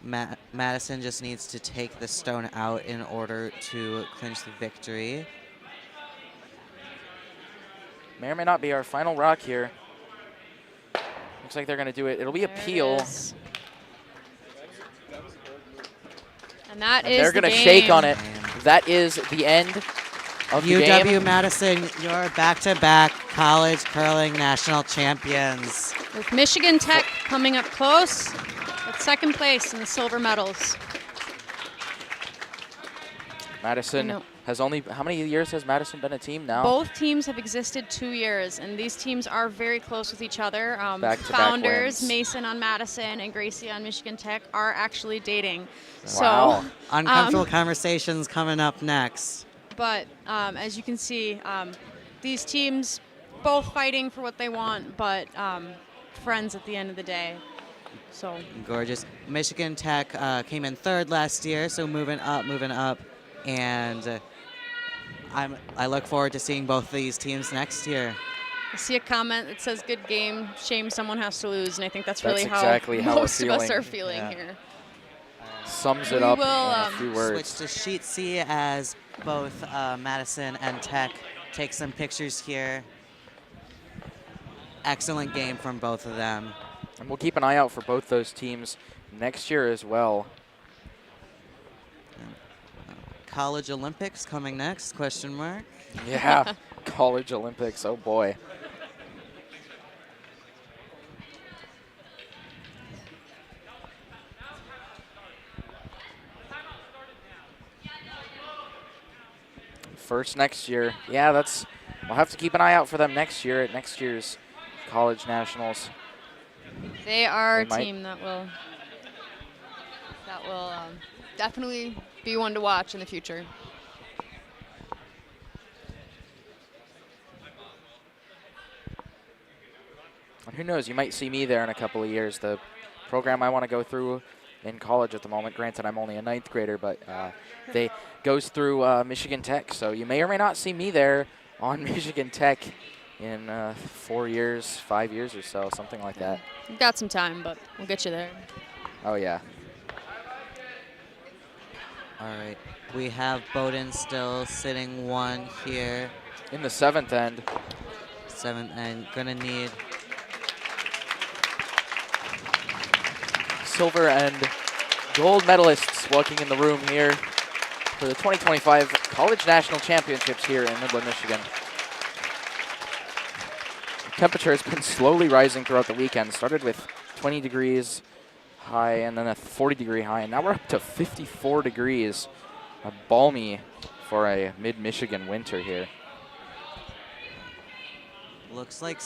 Madison just needs to take the stone out in order to clinch the victory. May or may not be our final rock here. Looks like they're going to do it. It'll be a There it peel. is. And that And is they're the going to shake game. on it. That is the end of the game. UW-Madison, your back-to-back college curling national champions. With Michigan Tech coming up close at second place in the silver medals. Madison No. has only, how many years has Madison been a team now? Both teams have existed 2 years, and these teams are very close with each other. Back-to-back Founders, wins. Mason on Madison and Gracie on Michigan Tech, are actually dating. Wow. So, Uncomfortable conversations coming up next. but as you can see, these teams both fighting for what they want, but friends at the end of the day. So Gorgeous. Michigan Tech came in third last year, so moving up. And I look forward to seeing both of these teams next year. I see a comment that says "good game, shame someone has to lose," and I think that's really exactly how we're most of us feeling. are feeling Yeah. here. Sums it We up will, in a few words. Switch to sheet C as both Madison and Tech take some pictures here. Excellent game from both of them. And we'll keep an eye out for both those teams next year as well. College Olympics coming next, question mark. Yeah, College Olympics, oh boy. First next year. Yeah, we'll have to keep an eye out for them next year at next year's College Nationals. They are They a might- team that will definitely be one to watch in the future. And who knows, you might see me there in a couple of years. The program I want to go through in college at the moment, granted I'm only a 9th grader, but they goes through Michigan Tech, so you may or may not see me there on Michigan Tech in 4 years, 5 years or so, something like that. We've got some time, but we'll get you there. Oh yeah. All right, we have Bowdoin still sitting 1 here. In the 7th end. 7th and gonna need Silver and gold medalists walking in the room here for the 2025 College National Championships here in Midland, Michigan. Temperature has been slowly rising throughout the weekend. Started with 20 degrees high and then a 40-degree high, and now we're up to 54 degrees. Balmy for a mid-Michigan winter here. looks like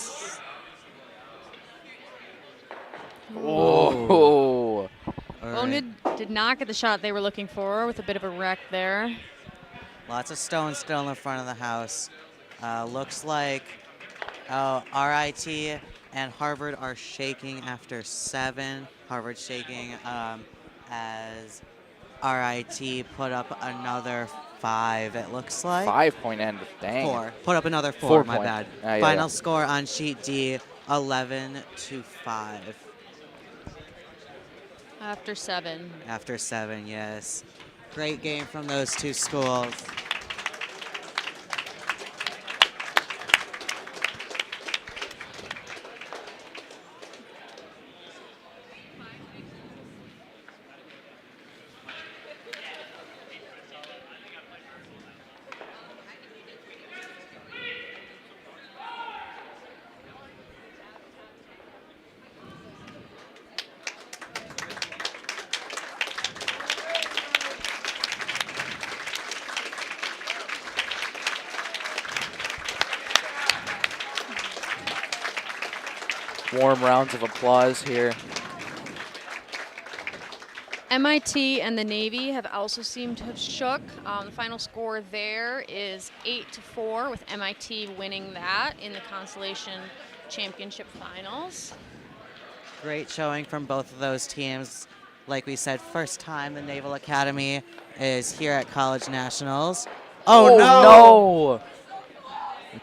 Oh. all right. Bowdoin did not get the shot they were looking for, with a bit of a wreck there. Lots of stones still in the front of the house. Looks like RIT and Harvard are shaking after 7. Harvard shaking as RIT put up another 5, it looks like. 5-point end, dang. 4. Put up another 4, 4 my point. bad. Yeah, Final yeah. score on sheet D, 11-5. After 7. After 7, yes. Great game from those two schools. Warm rounds of applause here. MIT and the Navy have also seemed to have shook. The final score there is 8-4, with MIT winning that in the Constellation Championship Finals. Great showing from both of those teams. Like we said, first time the Naval Academy is here at College Nationals. Oh, no! no!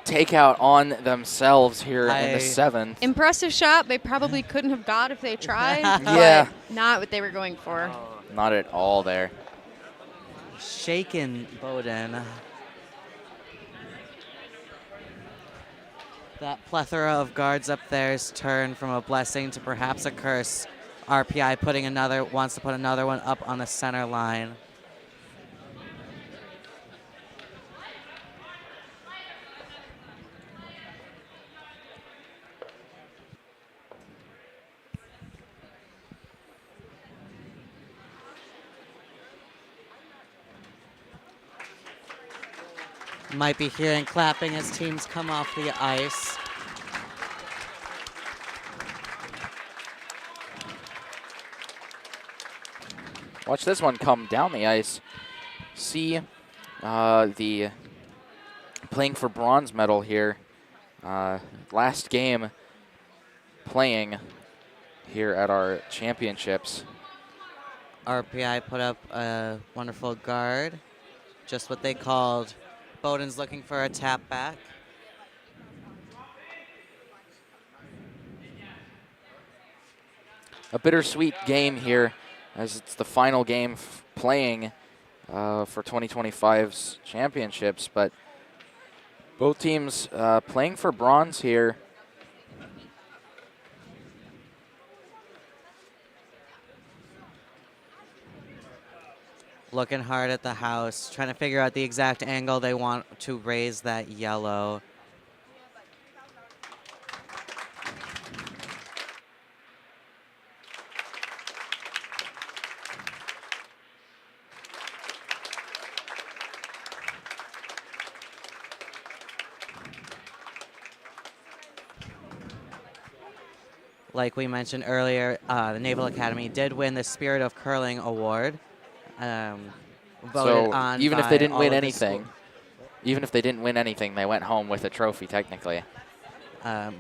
Takeout on themselves here in I- the 7th. Impressive shot. They probably couldn't have got if they tried. Yeah. But not what they were going for. Not at all there. Shaken Bowdoin. That plethora of guards up there's turned from a blessing to perhaps a curse. RPI wants to put another one up on the center line. Might be hearing clapping as teams come off the ice. Watch this one come down the ice. See the playing for bronze medal here. Last game playing here at our championships. RPI put up a wonderful guard. Just what they called. Bowdoin's looking for a tap back. A bittersweet game here as it's the final game playing for 2025's championships, but both teams playing for bronze here. Looking hard at the house, trying to figure out the exact angle they want to raise that yellow. Like we mentioned earlier, the Naval Academy did win the Spirit of Curling Award. Voted So on even if by they didn't all win of the anything, they went home with a trophy technically.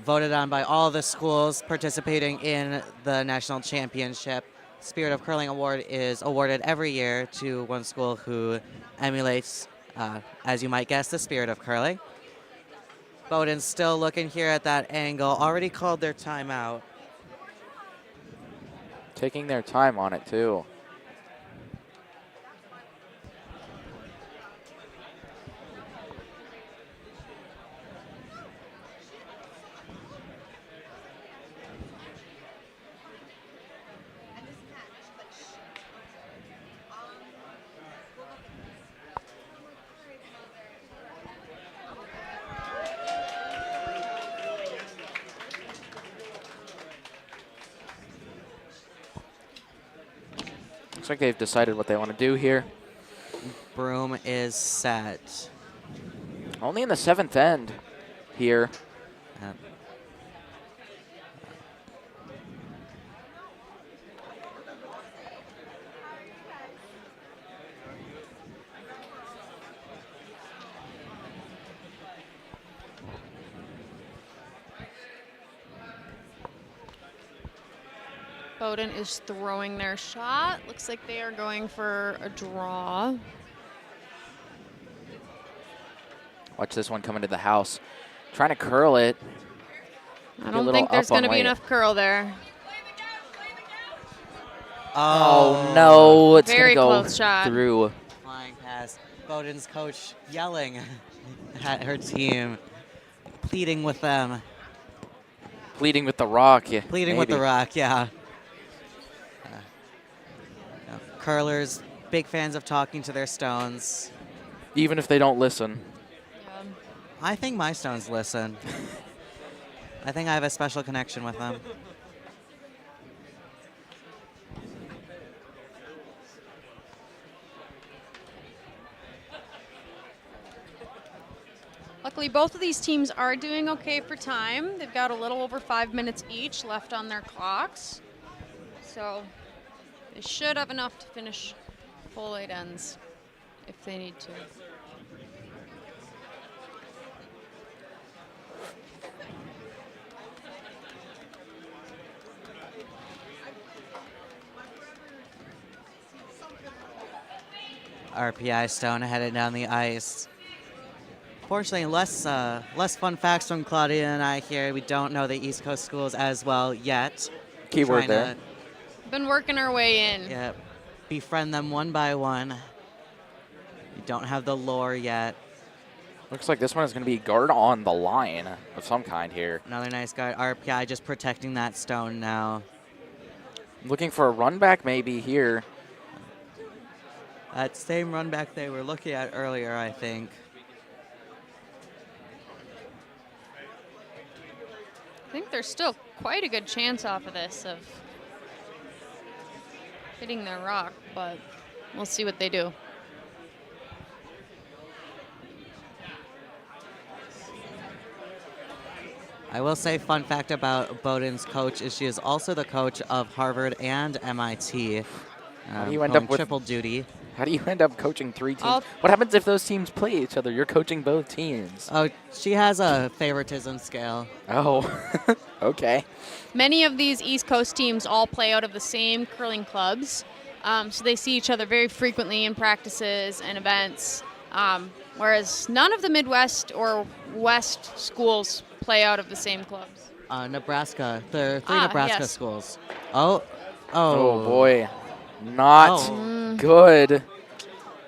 Voted on by all the schools participating in the national championship. Spirit of Curling Award is awarded every year to one school who emulates, as you might guess, the spirit of curling. Bowdoin's still looking here at that angle, already called their timeout. Taking their time on it too. Looks like they've decided what they want to do here. Broom is set. Only in the 7th end here. Uh, Bowdoin is throwing their shot. Looks like they are going for a draw. Watch this one come into the house. Trying to curl it. I Be a don't little think there's up on going to be weight. enough curl there. Oh no, it's Very going to close go shot. through. Flying past. Bowdoin's coach yelling at her team, pleading with them. Pleading with the rock. Yeah, Pleading with the maybe. rock, yeah. Curlers, big fans of talking to their stones. Even if they don't listen. I think my stones listen. I think I have a special connection with them. Luckily, both of these teams are doing okay for time. They've got a little over 5 minutes each left on their clocks. So they should have enough to finish full 8 ends if they need to. RPI Stone headed down the ice. Fortunately, less fun facts from Claudia and I here. We don't know the East Coast schools as well yet. Keyword Trying there. Been working our way in. Yeah, befriend them one by one. We don't have the lore yet. Looks like this one is going to be guard on the line of some kind here. Another nice guard. RPI just protecting that stone now. Looking for a run back maybe here. That same run back they were looking at earlier, I think. I think there's still quite a good chance off of this of hitting their rock, but we'll see what they do. I will say, fun fact about Bowdoin's coach is she is also the coach of Harvard and MIT. How do you end going up with triple duty? How do you end up coaching 3 teams? I'll- What happens if those teams play each other? You're coaching both teams. Oh, she has a favoritism scale. Oh, okay. Many of these East Coast teams all play out of the same curling clubs, so they see each other very frequently in practices and events, whereas none of the Midwest or West schools play out of the same clubs. Nebraska. There are 3 Ah, Nebraska yes. schools. Oh. Oh, boy. Not Oh. good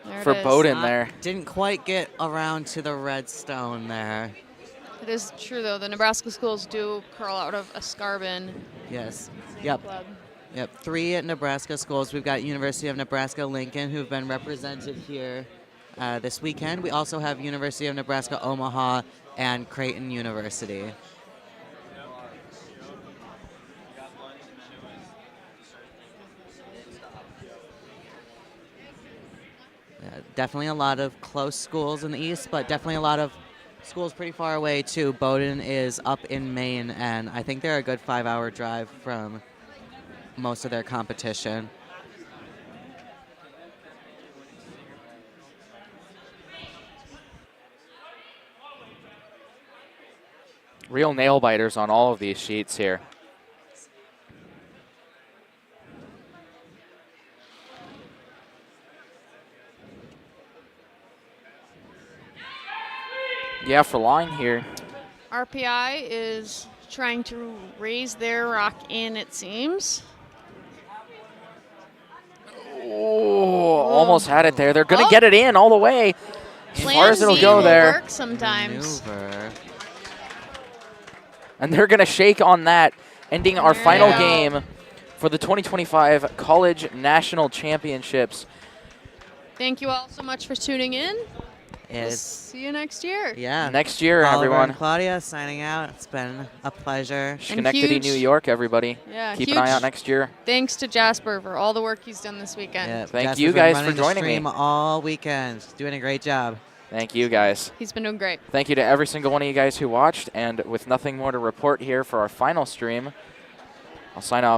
There for it is. Bowdoin there. Didn't quite get around to the red stone there. It is true, though. The Nebraska schools do curl out of Escarbin. Yes. Same Yep. club. Yep. 3 at Nebraska schools. We've got University of Nebraska-Lincoln, who've been represented here this weekend. We also have University of Nebraska-Omaha and Creighton University. Definitely a lot of close schools in the East, but definitely a lot of schools pretty far away too. Bowdoin is up in Maine, and I think they're a good 5-hour drive from most of their competition. Real nail biters on all of these sheets here. Yeah, for line here. RPI is trying to raise their rock in, it seems. Oh, almost had it there. They're going to Oh. get it in all the way. As far Plan as it'll Z go will there. work sometimes. Maneuver. And they're going to shake on that, ending our There you final go. game for the 2025 College National Championships. Thank you all so much for tuning in. We'll Is see you next year. yeah. Next year, Oliver everyone. and Claudia signing out. It's been a pleasure. Schenectady, huge- New York, everybody. Yeah, Keep an eye huge out next year. Thanks to Jasper for all the work he's done this weekend. Yeah, Thank Jasper's you been guys for running the joining me. stream all weekend. Doing a great job. Thank you, guys. He's been doing great. Thank you to every single one of you guys who watched. And with nothing more to report here for our final stream, I'll sign off.